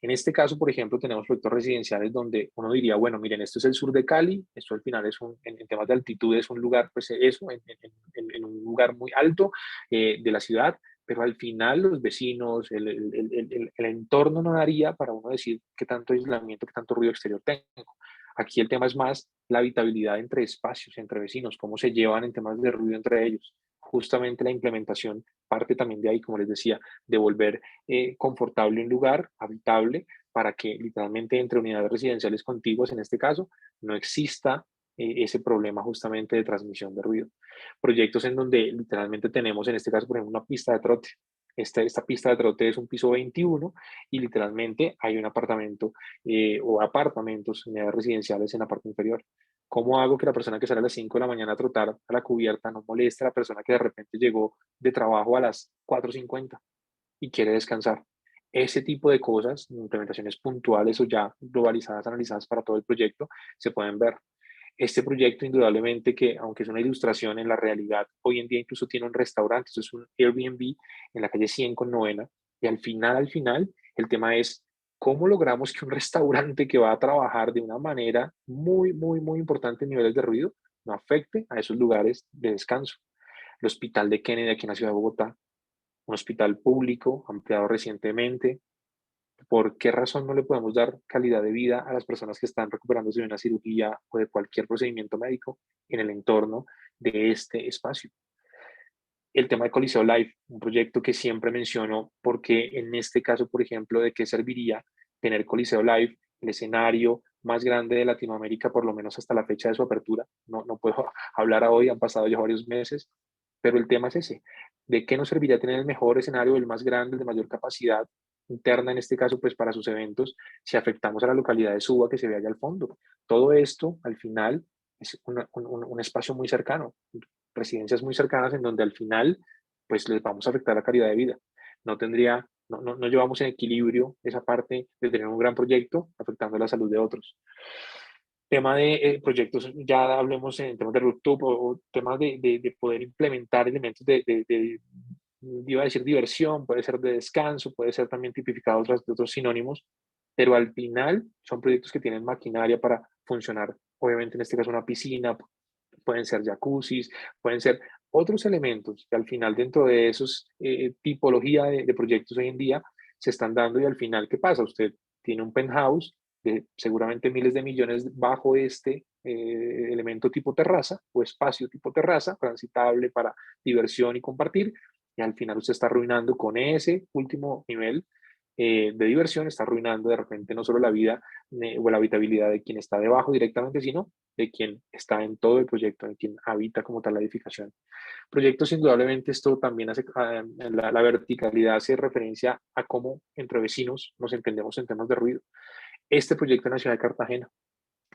En este caso, por ejemplo, tenemos proyectos residenciales donde uno diría, bueno, miren, esto es el sur de Cali, esto al final es en temas de altitud es un lugar, pues eso, en un lugar muy alto de la ciudad, pero al final los vecinos, el entorno no daría para uno decir qué tanto aislamiento, qué tanto ruido exterior tengo. Aquí el tema es más la habitabilidad entre espacios, entre vecinos, cómo se llevan en temas de ruido entre ellos. Justamente la implementación parte también de ahí, como les decía, de volver confortable un lugar, habitable, para que literalmente entre unidades residenciales contiguas, en este caso, no exista ese problema justamente de transmisión de ruido. Proyectos en donde literalmente tenemos, en este caso, por ejemplo, una pista de trote. Esta pista de trote es un piso 21 y literalmente hay un apartamento o apartamentos, unidades residenciales en la parte inferior. ¿Cómo hago que la persona que sale a las 5 de la mañana a trotar a la cubierta no moleste a la persona que de repente llegó de trabajo a las 4:50? y quiere descansar. Ese tipo de cosas, implementaciones puntuales o ya globalizadas, analizadas para todo el proyecto, se pueden ver. Este proyecto, indudablemente, que aunque es una ilustración, en la realidad hoy en día incluso tiene un restaurante, esto es un Airbnb en la calle 100 con Novena, y al final, el tema es cómo logramos que un restaurante que va a trabajar de una manera muy, muy, muy importante en niveles de ruido no afecte a esos lugares de descanso. El Hospital de Kennedy aquí en la ciudad de Bogotá, un hospital público ampliado recientemente. ¿Por qué razón no le podemos dar calidad de vida a las personas que están recuperándose de una cirugía o de cualquier procedimiento médico en el entorno de este espacio? El tema de Coliseo Live, un proyecto que siempre menciono, porque en este caso, por ejemplo, ¿de qué serviría tener Coliseo Live, el escenario más grande de Latinoamérica, por lo menos hasta la fecha de su apertura? No puedo hablar a hoy, han pasado ya varios meses, pero el tema es ese. ¿De qué nos serviría tener el mejor escenario, el más grande, el de mayor capacidad interna, en este caso, pues para sus eventos, si afectamos a la localidad de Suba que se ve allá al fondo? Todo esto, al final, es un espacio muy cercano, residencias muy cercanas en donde al final, pues les vamos a afectar la calidad de vida. No llevamos en equilibrio esa parte de tener un gran proyecto afectando la salud de otros. Tema de proyectos, ya hablemos en temas de rooftop o temas de poder implementar elementos iba a decir diversión, puede ser de descanso, puede ser también tipificado de otros sinónimos, pero al final son proyectos que tienen maquinaria para funcionar. Obviamente en este caso una piscina, pueden ser jacuzzis, pueden ser otros elementos que al final dentro de esos tipología de proyectos hoy en día se están dando y al final, ¿qué pasa? Usted tiene un penthouse de seguramente miles de millones bajo este elemento tipo terraza o espacio tipo terraza, transitable para diversión y compartir, y al final usted está arruinando con ese último nivel de diversión, está arruinando de repente no solo la vida o la habitabilidad de quien está debajo directamente, sino de quien está en todo el proyecto, de quien habita como tal la edificación. Proyectos, indudablemente, esto también hace, la verticalidad hace referencia a cómo entre vecinos nos entendemos en temas de ruido. Este proyecto en la ciudad de Cartagena,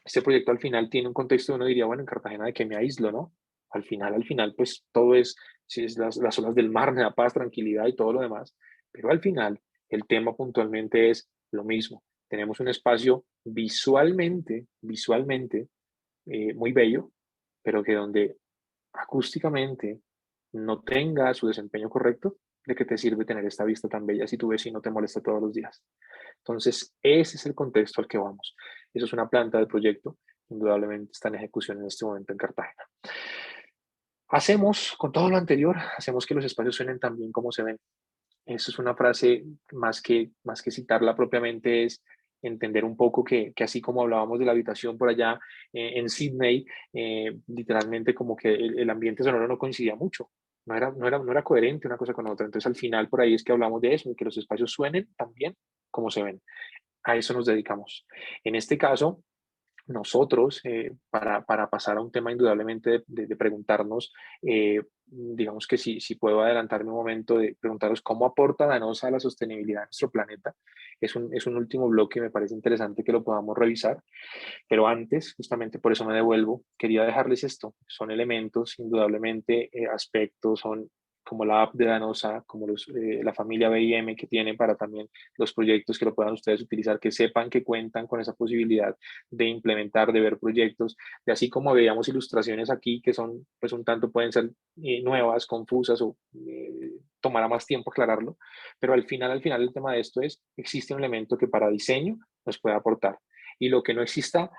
este proyecto al final tiene un contexto, uno diría, bueno, en Cartagena de que me aíslo, ¿no? Al final, pues todo es, si es las olas del mar, me da paz, tranquilidad y todo lo demás, pero al final el tema puntualmente es lo mismo. Tenemos un espacio visualmente muy bello, pero que donde acústicamente no tenga su desempeño correcto, ¿de qué te sirve tener esta vista tan bella si tu vecino te molesta todos los días? Entonces, ese es el contexto al que vamos. Eso es una planta de proyecto, indudablemente está en ejecución en este momento en Cartagena. Hacemos, con todo lo anterior, hacemos que los espacios suenen tan bien como se ven. Eso es una frase, más que citarla propiamente, es entender un poco que así como hablábamos de la habitación por allá en Sydney, literalmente como que el ambiente sonoro no coincidía mucho, no era coherente una cosa con otra. Entonces al final por ahí es que hablamos de eso, de que los espacios suenen tan bien como se ven. A eso nos dedicamos. En este caso, nosotros, para pasar a un tema indudablemente de preguntarnos, digamos que si puedo adelantarme un momento de preguntaros cómo aporta Danosa a la sostenibilidad de nuestro planeta, es un último bloque, me parece interesante que lo podamos revisar, pero antes, justamente por eso me devuelvo, quería dejarles esto, son elementos, indudablemente, aspectos, son como la app de Danosa, como la familia BIM que tienen para también los proyectos que lo puedan ustedes utilizar, que sepan que cuentan con esa posibilidad de implementar, de ver proyectos, de así como veíamos ilustraciones aquí que son, pues un tanto pueden ser nuevas, confusas o tomará más tiempo aclararlo, pero al final el tema de esto es, existe un elemento que para diseño nos puede aportar. Y lo que no exista,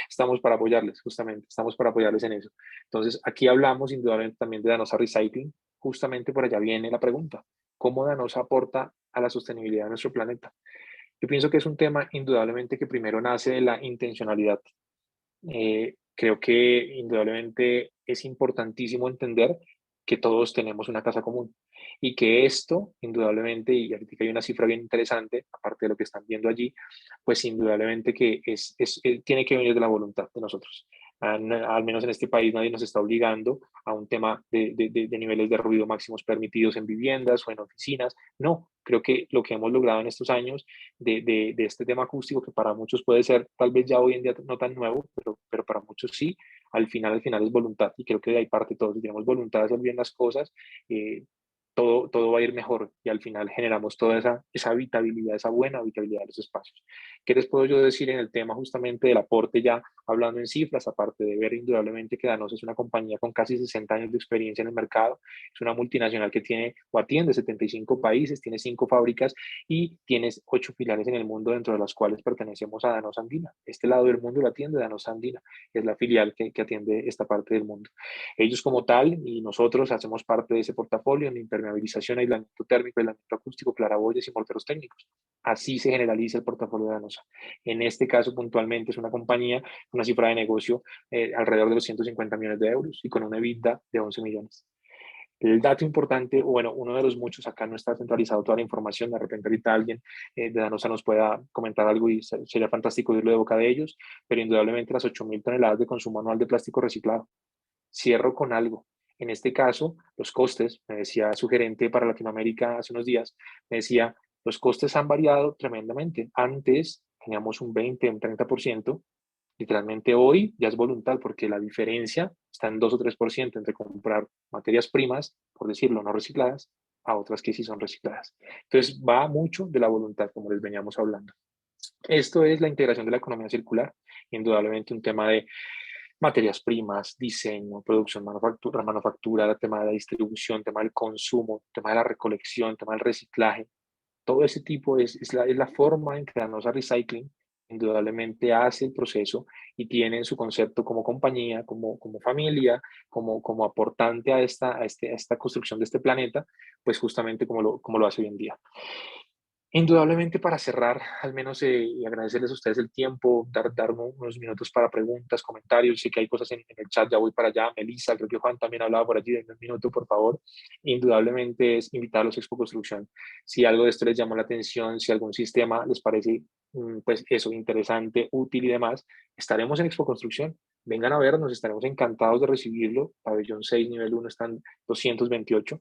estamos para apoyarles, justamente, estamos para apoyarles en eso. Entonces, aquí hablamos indudablemente también de Danosa Recycling, justamente por allá viene la pregunta, ¿cómo Danosa aporta a la sostenibilidad de nuestro planeta? Yo pienso que es un tema indudablemente que primero nace de la intencionalidad. Creo que indudablemente es importantísimo entender que todos tenemos una casa común y que esto, indudablemente, y ahorita hay una cifra bien interesante, aparte de lo que están viendo allí, pues indudablemente que tiene que venir de la voluntad de nosotros. Al menos en este país nadie nos está obligando a un tema de niveles de ruido máximos permitidos en viviendas o en oficinas. No, creo que lo que hemos logrado en estos años de este tema acústico, que para muchos puede ser tal vez ya hoy en día no tan nuevo, pero para muchos sí, al final es voluntad y creo que de ahí parte todo. Si tenemos voluntad de hacer bien las cosas, todo va a ir mejor y al final generamos toda esa habitabilidad, esa buena habitabilidad de los espacios. ¿Qué les puedo yo decir en el tema justamente del aporte, ya hablando en cifras, aparte de ver indudablemente que Danosa es una compañía con casi 60 años de experiencia en el mercado, es una multinacional que tiene o atiende 75 países, tiene 5 fábricas y tiene 8 filiales en el mundo, dentro de las cuales pertenecemos a Danosa Andina. Este lado del mundo lo atiende Danosa Andina, es la filial que atiende esta parte del mundo. Ellos como tal y nosotros hacemos parte de ese portafolio en impermeabilización, aislamiento térmico, aislamiento acústico, claraboyas y morteros técnicos. Así se generaliza el portafolio de Danosa. En este caso puntualmente es una compañía, una cifra de negocio alrededor de los 150 millones de euros y con una EBITDA de 11 millones. El dato importante, o bueno, uno de los muchos, acá no está centralizado toda la información, de repente ahorita alguien de Danosa nos pueda comentar algo y sería fantástico oírlo de boca de ellos, pero indudablemente las 8.000 toneladas de consumo anual de plástico reciclado. Cierro con algo. En este caso, los costes, me decía su gerente para Latinoamérica hace unos días, me decía, los costes han variado tremendamente. Antes teníamos un 20, un 30%, literalmente hoy ya es voluntad porque la diferencia está en 2 o 3% entre comprar materias primas, por decirlo, no recicladas, a otras que sí son recicladas. Entonces va mucho de la voluntad, como les veníamos hablando. Esto es la integración de la economía circular, indudablemente un tema de materias primas, diseño, producción, manufactura, tema de la distribución, tema del consumo, tema de la recolección, tema del reciclaje. Todo ese tipo es la forma en que Danosa Recycling indudablemente hace el proceso y tiene en su concepto como compañía, como familia, como aportante a esta construcción de este planeta, pues justamente como lo hace hoy en día. Indudablemente para cerrar, al menos y agradecerles a ustedes el tiempo, dar unos minutos para preguntas, comentarios, sé que hay cosas en el chat, ya voy para allá, Melissa, creo que Juan también hablaba por allí, denme un minuto por favor. Indudablemente es invitarlos a Expo Construcción. Si algo de esto les llamó la atención, si algún sistema les parece pues eso, interesante, útil y demás, estaremos en Expo Construcción. Vengan a vernos, estaremos encantados de recibirlo. Pabellón 6, nivel 1, están 228.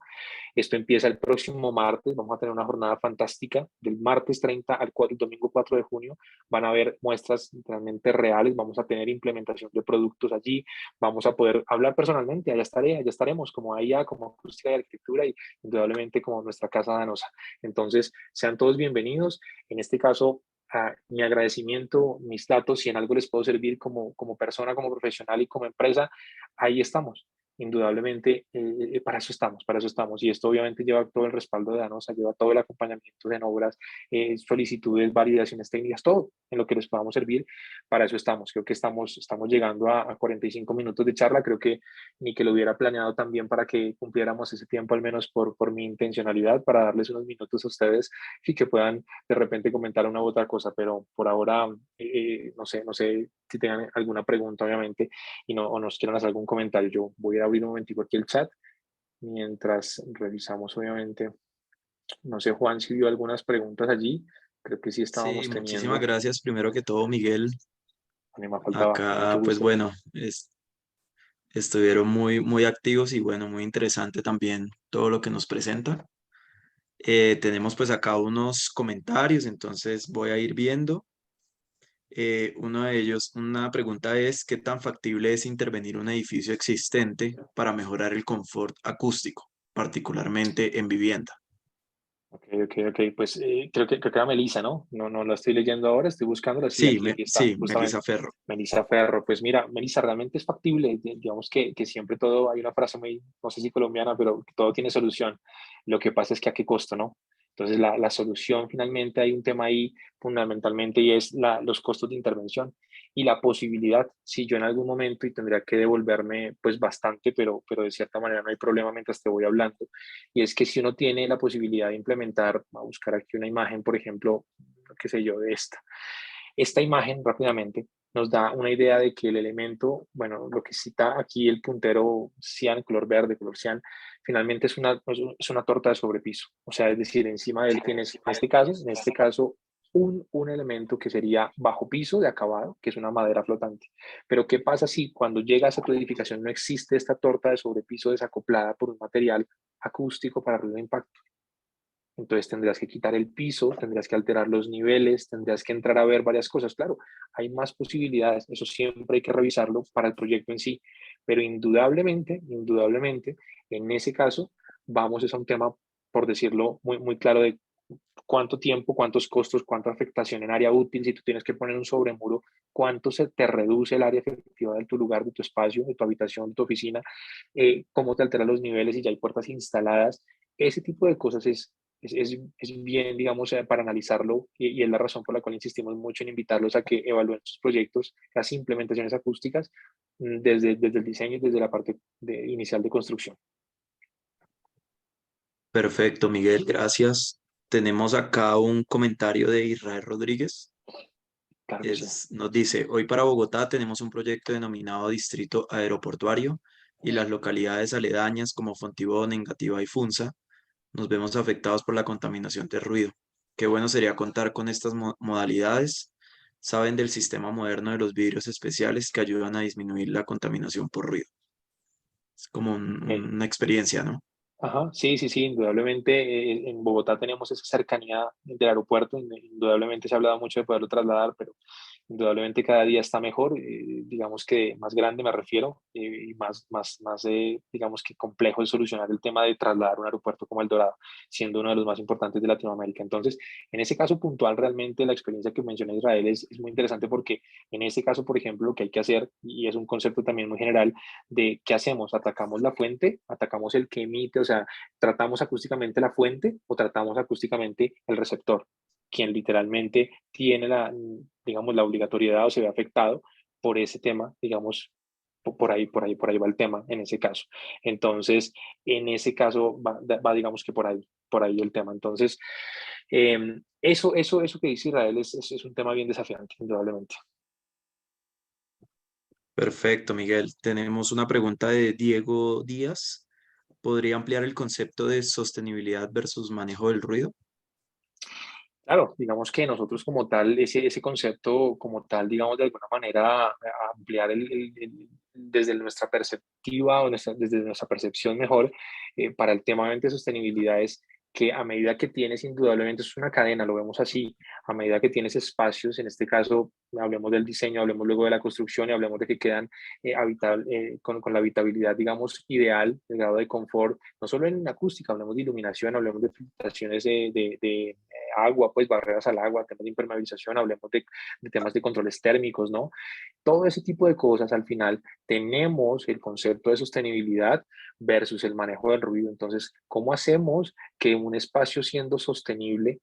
Esto empieza el próximo martes, vamos a tener una jornada fantástica del martes 30 al domingo 4 de junio. Van a haber muestras realmente reales, vamos a tener implementación de productos allí, vamos a poder hablar personalmente, allá estaremos como AIA, como acústica y arquitectura y indudablemente como nuestra casa danosa. Entonces, sean todos bienvenidos. En este caso, mi agradecimiento, mis datos, si en algo les puedo servir como persona, como profesional y como empresa, ahí estamos. Indudablemente, para eso estamos, para eso estamos. Y esto obviamente lleva todo el respaldo de Danosa, lleva todo el acompañamiento en obras, solicitudes, validaciones técnicas, todo en lo que les podamos servir. Para eso estamos. Creo que estamos llegando a 45 minutos de charla. Creo que ni que lo hubiera planeado también para que cumpliéramos ese tiempo, al menos por mi intencionalidad, para darles unos minutos a ustedes y que puedan de repente comentar una u otra cosa. Pero por ahora, no sé si tengan alguna pregunta, obviamente y no, o nos quieran hacer algún comentario. Yo voy a abrir un momentico aquí el chat mientras revisamos, obviamente. No sé, Juan, si vio algunas preguntas allí. Creo que sí Sí, estábamos muchísimas teniendo. gracias primero que todo, Miguel. A mí me faltaba, con mucho Acá, pues gusto. bueno, estuvieron muy activos y bueno, muy interesante también todo lo que nos presenta. Tenemos pues acá unos comentarios, entonces voy a ir viendo. Uno de ellos, una pregunta es, ¿qué tan factible es intervenir un edificio existente para mejorar el confort acústico, particularmente en vivienda? Ok. Pues creo que era Melissa, ¿no? No la estoy leyendo ahora, estoy buscándola. Sí, aquí está, Sí, justamente. Melissa Ferro. Melissa Ferro. Pues mira, Melissa, realmente es factible. Digamos que siempre todo, hay una frase muy, no sé si colombiana, pero que todo tiene solución. Lo que pasa es que a qué costo, ¿no? Entonces, la solución finalmente hay un tema ahí fundamentalmente y es los costos de intervención y la posibilidad, si yo en algún momento y tendría que devolverme pues bastante, pero de cierta manera no hay problema mientras te voy hablando, y es que si uno tiene la posibilidad de implementar, a buscar aquí una imagen, por ejemplo, qué sé yo, de esta imagen rápidamente nos da una idea de que el elemento, bueno, lo que cita aquí el puntero cian, color verde, color cian, finalmente es una torta de sobrepiso. O sea, es decir, encima de él tienes, en este caso un elemento que sería bajo piso de acabado, que es una madera flotante. Pero ¿qué pasa si cuando llegas a tu edificación no existe esta torta de sobrepiso desacoplada por un material acústico para ruido de impacto? Entonces tendrías que quitar el piso, tendrías que alterar los niveles, tendrías que entrar a ver varias cosas. Claro, hay más posibilidades, eso siempre hay que revisarlo para el proyecto en sí, pero indudablemente, en ese caso vamos es a un tema, por decirlo muy, muy claro, de cuánto tiempo, cuántos costos, cuánta afectación en área útil, si tú tienes que poner un sobremuro, cuánto se te reduce el área efectiva de tu lugar, de tu espacio, de tu habitación, de tu oficina, cómo te altera los niveles si ya hay puertas instaladas. Ese tipo de cosas es bien, digamos, para analizarlo y es la razón por la cual insistimos mucho en invitarlos a que evalúen sus proyectos, las implementaciones acústicas, desde el diseño y desde la parte inicial de construcción. Perfecto, Miguel, gracias. Tenemos acá un comentario de Israel Rodríguez. Claro que sí. Nos dice, hoy para Bogotá tenemos un proyecto denominado Distrito Aeroportuario y las localidades aledañas como Fontibón, Engativá y Funza nos vemos afectados por la contaminación de ruido. Qué bueno sería contar con estas modalidades. Saben del sistema moderno de los vidrios especiales que ayudan a disminuir la contaminación por ruido. Es como Ok. una experiencia, ¿no? Ajá, sí, sí, sí, indudablemente en Bogotá tenemos esa cercanía del aeropuerto, indudablemente se ha hablado mucho de poderlo trasladar, pero indudablemente cada día está mejor, digamos que más grande me refiero, y más digamos que complejo de solucionar el tema de trasladar un aeropuerto como El Dorado, siendo uno de los más importantes de Latinoamérica. Entonces, en ese caso puntual, realmente la experiencia que menciona Israel es muy interesante porque en ese caso, por ejemplo, lo que hay que hacer, y es un concepto también muy general, de qué hacemos, atacamos la fuente, atacamos el que emite, o sea, tratamos acústicamente la fuente o tratamos acústicamente el receptor, quien literalmente tiene digamos, la obligatoriedad o se ve afectado por ese tema, digamos, por ahí va el tema en ese caso. Entonces, en ese caso va digamos que por ahí el tema. Entonces, eso que dice Israel es un tema bien desafiante, indudablemente. Perfecto, Miguel. Tenemos una pregunta de Diego Díaz. ¿Podría ampliar el concepto de sostenibilidad versus manejo del ruido? Claro, digamos que nosotros como tal, ese concepto como tal, digamos de alguna manera ampliar desde nuestra perspectiva o desde nuestra percepción mejor para el tema de sostenibilidad es que a medida que tienes, indudablemente es una cadena, lo vemos así, a medida que tienes espacios, en este caso hablemos del diseño, hablemos luego de la construcción y hablemos de que quedan con la habitabilidad, digamos, ideal, el grado de confort, no solo en acústica, hablemos de iluminación, hablemos de filtraciones de agua, pues barreras al agua, temas de impermeabilización, hablemos de temas de controles térmicos, ¿no? Todo ese tipo de cosas, al final tenemos el concepto de sostenibilidad versus el manejo del ruido. Entonces, ¿cómo hacemos que un espacio siendo sostenible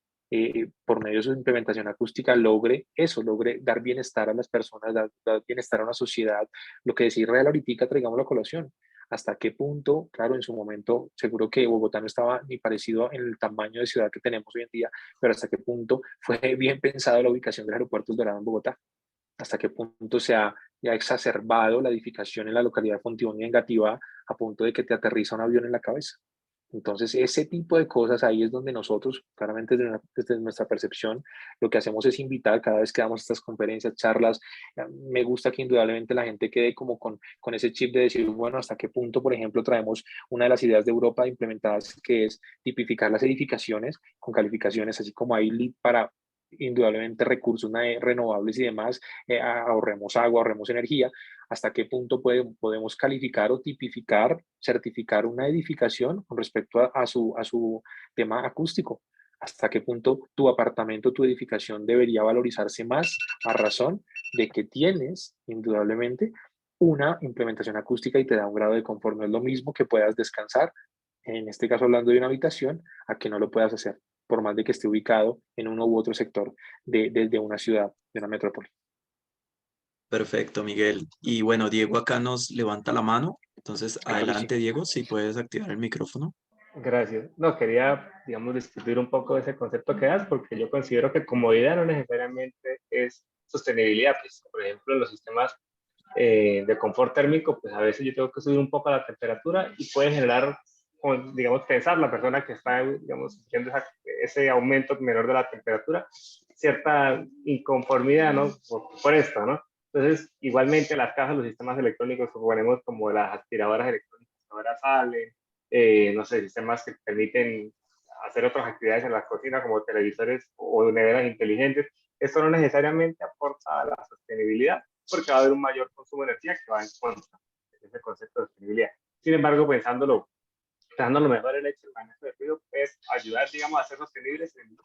por medio de su implementación acústica logre eso, logre dar bienestar a las personas, dar bienestar a una sociedad? Lo que decía Israel ahorita, traigamos la colación. ¿Hasta qué punto? Claro, en su momento, seguro que Bogotá no estaba ni parecido en el tamaño de ciudad que tenemos hoy en día, pero hasta qué punto fue bien pensado la ubicación del aeropuerto El Dorado en Bogotá, hasta qué punto ya exacerbado la edificación en la localidad de Fontibón y Engativá a punto de que te aterriza un avión en la cabeza. Entonces, ese tipo de cosas ahí es donde nosotros, claramente desde nuestra percepción, lo que hacemos es invitar cada vez que damos estas conferencias, charlas. Me gusta que indudablemente la gente quede como con ese chip de decir, bueno, hasta qué punto, por ejemplo, traemos una de las ideas de Europa implementadas, que es tipificar las edificaciones con calificaciones, así como hay LEED para indudablemente recursos renovables y demás, ahorremos agua, ahorremos energía, hasta qué punto podemos calificar o tipificar, certificar una edificación con respecto a su tema acústico. Hasta qué punto tu apartamento, tu edificación debería valorizarse más a razón de que tienes, indudablemente, una implementación acústica y te da un grado de confort. No es lo mismo que puedas descansar, en este caso hablando de una habitación, a que no lo puedas hacer, por más de que esté ubicado en uno u otro sector de una ciudad, de una metrópoli. Perfecto, Miguel. Y bueno, Diego acá nos levanta la mano. Entonces, Claro que sí. adelante, Diego, si puedes activar el micrófono. Gracias. No, quería, digamos, discutir un poco de ese concepto que das, porque yo considero que comodidad no necesariamente es sostenibilidad. Pues, por ejemplo, en los sistemas de confort térmico, pues a veces yo tengo que subir un poco la temperatura y puede generar, digamos, pensar la persona que está, digamos, sintiendo ese aumento menor de la temperatura, cierta inconformidad, ¿no? Por esto, ¿no? Entonces, igualmente las cajas, los sistemas electrónicos que ponemos como las aspiradoras electrónicas que ahora salen, no sé, sistemas que permiten hacer otras actividades en la cocina como televisores o neveras inteligentes, esto no necesariamente aporta a la sostenibilidad porque va a haber un mayor consumo de energía que va en contra de ese concepto de sostenibilidad. Sin embargo, pensándolo dando lo mejor el hecho del manejo del ruido, es ayudar, digamos, a ser sostenibles en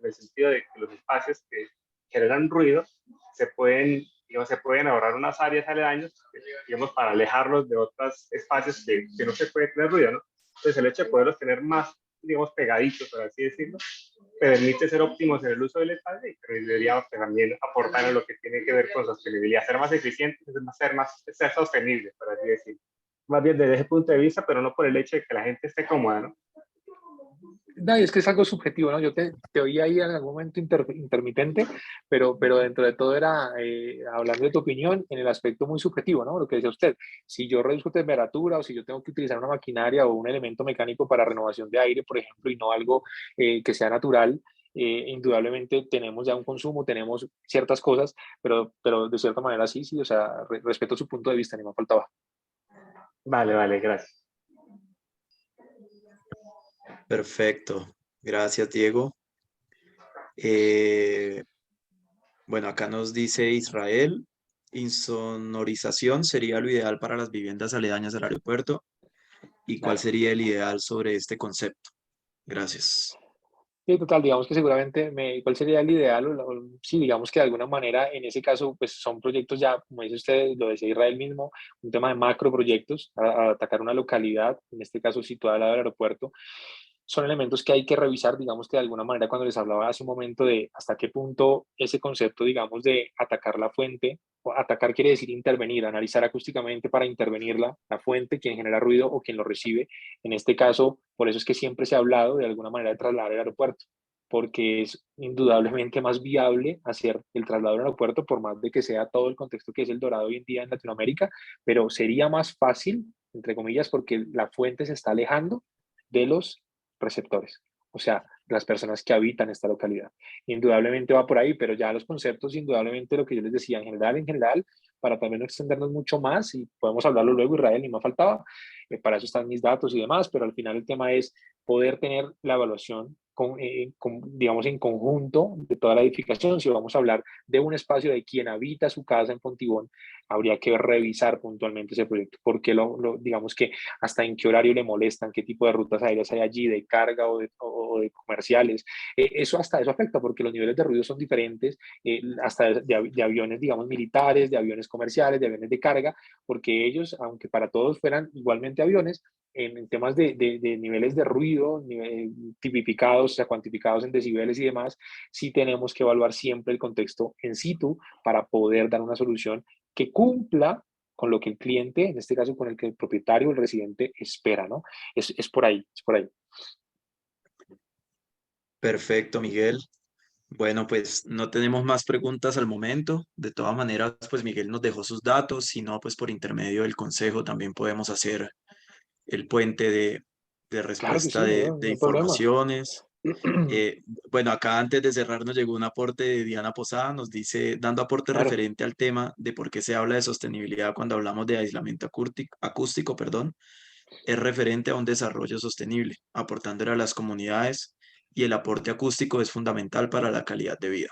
el sentido de que los espacios que generan ruido se pueden, digamos, se pueden ahorrar unas áreas aledañas, digamos, para alejarlos de otros espacios que no se puede tener ruido, ¿no? Entonces, el hecho de poderlos tener más, digamos, pegaditos, por así decirlo, permite ser óptimos en el uso del espacio y debería también aportar a lo que tiene que ver con sostenibilidad. Ser más eficientes es ser sostenible, por así decirlo. Más bien desde ese punto de vista, pero no por el hecho de que la gente esté cómoda, ¿no? No, y es que es algo subjetivo, ¿no? Yo te oí ahí en algún momento intermitente, pero dentro de todo era, hablando de tu opinión, en el aspecto muy subjetivo, ¿no? Lo que decía usted, si yo reduzco temperatura o si yo tengo que utilizar una maquinaria o un elemento mecánico para renovación de aire, por ejemplo, y no algo que sea natural, indudablemente tenemos ya un consumo, tenemos ciertas cosas, pero de cierta manera sí, sí, o sea, respeto su punto de vista, ni me faltaba. Vale, vale, gracias. Perfecto. Gracias, Diego. Bueno, acá nos dice Israel, insonorización sería lo ideal para las viviendas aledañas al aeropuerto. ¿Y cuál Claro. sería el ideal sobre este concepto? Gracias. Sí, total, digamos que seguramente, ¿cuál sería el ideal? Sí, digamos que de alguna manera, en ese caso, pues son proyectos ya, como dice usted, lo decía Israel mismo, un tema de macro proyectos, a atacar una localidad, en este caso situada al lado del aeropuerto, son elementos que hay que revisar, digamos que de alguna manera cuando les hablaba hace un momento de hasta qué punto ese concepto, digamos, de atacar la fuente, o atacar quiere decir intervenir, analizar acústicamente para intervenir la fuente, quien genera ruido o quien lo recibe. En este caso, por eso es que siempre se ha hablado de alguna manera de trasladar el aeropuerto, porque es indudablemente más viable hacer el traslado al aeropuerto, por más de que sea todo el contexto que es el Dorado hoy en día en Latinoamérica, pero sería más fácil, entre comillas, porque la fuente se está alejando de los receptores, o sea, las personas que habitan esta localidad. Indudablemente va por ahí, pero ya los conceptos, indudablemente lo que yo les decía, en general, para también no extendernos mucho más, y podemos hablarlo luego, Israel, ni más faltaba, para eso están mis datos y demás, pero al final el tema es poder tener la evaluación digamos, en conjunto de toda la edificación. Si vamos a hablar de un espacio de quien habita su casa en Fontibón, habría que revisar puntualmente ese proyecto, porque digamos que hasta en qué horario le molestan, qué tipo de rutas aéreas hay allí, de carga o de comerciales. Eso hasta eso afecta, porque los niveles de ruido son diferentes, hasta de aviones, digamos, militares, de aviones comerciales, de aviones de carga, porque ellos, aunque para todos fueran igualmente aviones, en temas de niveles de ruido, tipificados, o sea, cuantificados en decibeles y demás, sí tenemos que evaluar siempre el contexto en situ para poder dar una solución que cumpla con lo que el cliente, en este caso con el que el propietario o el residente espera, ¿no? Es por ahí, es por ahí. Perfecto, Miguel. Bueno, pues no tenemos más preguntas al momento. De todas maneras, pues Miguel nos dejó sus datos. Si no, pues por intermedio del consejo también podemos hacer el puente de Claro que respuesta sí, de no hay problema. informaciones. Eh, bueno, acá antes de cerrar nos llegó un aporte de Diana Posada, nos dice, dando aporte Claro. referente al tema de por qué se habla de sostenibilidad cuando hablamos de aislamiento acústico, perdón, es referente a un desarrollo sostenible, aportándole a las comunidades y el aporte acústico es fundamental para la calidad de vida.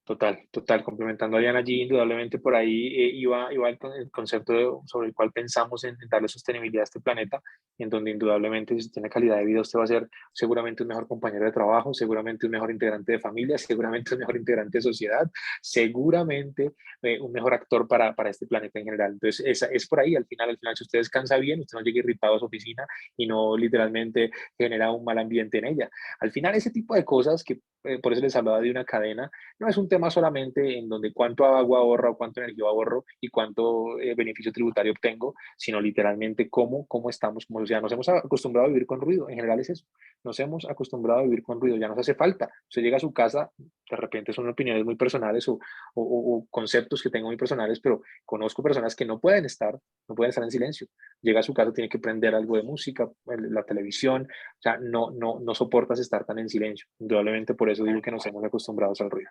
Total, total, complementando a Diana allí, indudablemente por ahí iba el concepto sobre el cual pensamos en darle sostenibilidad a este planeta, en donde indudablemente si tiene calidad de vida, usted va a ser seguramente un mejor compañero de trabajo, seguramente un mejor integrante de familia, seguramente un mejor integrante de sociedad, seguramente un mejor actor para este planeta en general. Entonces, es por ahí, al final, si usted descansa bien, usted no llega irritado a su oficina y no literalmente genera un mal ambiente en ella. Al final, ese tipo de cosas que por eso les hablaba de una cadena, no es un tema solamente en donde cuánto agua ahorro, cuánto energía ahorro y cuánto beneficio tributario obtengo, sino literalmente cómo estamos como sociedad. Nos hemos acostumbrado a vivir con ruido, en general es eso. Nos hemos acostumbrado a vivir con ruido, ya nos hace falta. Usted llega a su casa, de repente son opiniones muy personales o conceptos que tengo muy personales, pero conozco personas que no pueden estar en silencio. Llega a su casa, tiene que prender algo de música, la televisión, o sea, no soportas estar tan en silencio. Indudablemente por eso digo que nos hemos acostumbrado al ruido.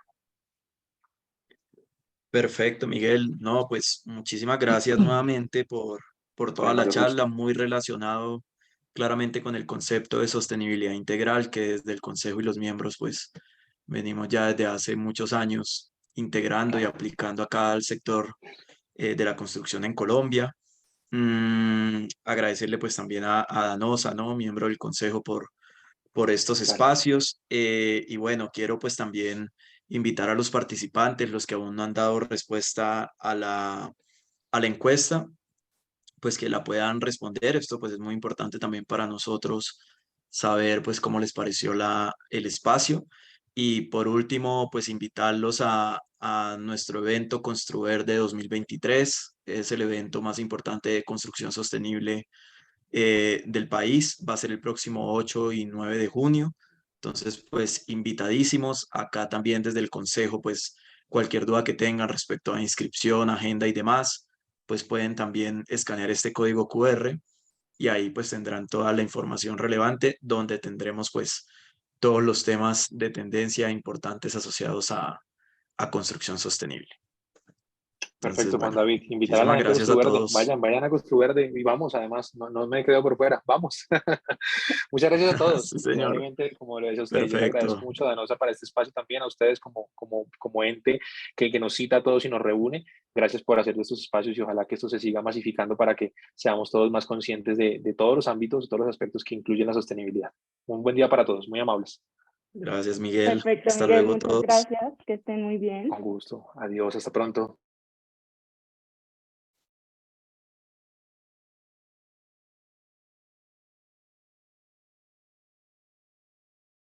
Perfecto, Miguel. No, pues muchísimas gracias nuevamente por Con toda el la mayor charla, gusto. muy relacionado claramente con el concepto de sostenibilidad integral que desde el Consejo y los miembros pues venimos ya desde hace muchos años integrando y Claro. aplicando acá al sector de la construcción en Colombia. Agradecerle pues también a Danosa, ¿no? Miembro del consejo por estos Claro. espacios. Y bueno, quiero pues también invitar a los participantes, los que aún no han dado respuesta a la encuesta, pues que la puedan responder. Esto pues es muy importante también para nosotros saber pues cómo les pareció el espacio. Y por último, pues invitarlos a nuestro evento Construver de 2023. Es el evento más importante de construcción sostenible del país. Va a ser el próximo 8 y 9 de junio. Entonces, pues invitadísimos. Acá también desde el consejo, pues cualquier duda que tengan respecto a inscripción, agenda y demás, pues pueden también escanear este código QR y ahí pues tendrán toda la información relevante donde tendremos pues todos los temas de tendencia importantes asociados a construcción sostenible. Entonces, Perfecto, Juan bueno, David. Invitar a la muchísimas gente a gracias a Construverde. todos. Vayan a Construverde y vamos, además, no me quedo por fuera, vamos. Muchas gracias a todos. Sí, señor. Realmente, como le decía a usted, yo le agradezco Perfecto. mucho a Danosa para este espacio también, a ustedes como ente que nos cita a todos y nos reúne. Gracias por hacer de estos espacios y ojalá que esto se siga masificando para que seamos todos más conscientes de todos los ámbitos, de todos los aspectos que incluyen la sostenibilidad. Un buen día para todos, muy amables. Gracias, Miguel. Perfecto, Hasta Miguel, luego a muchas todos. gracias, que estén muy bien. Con gusto. Adiós, hasta pronto.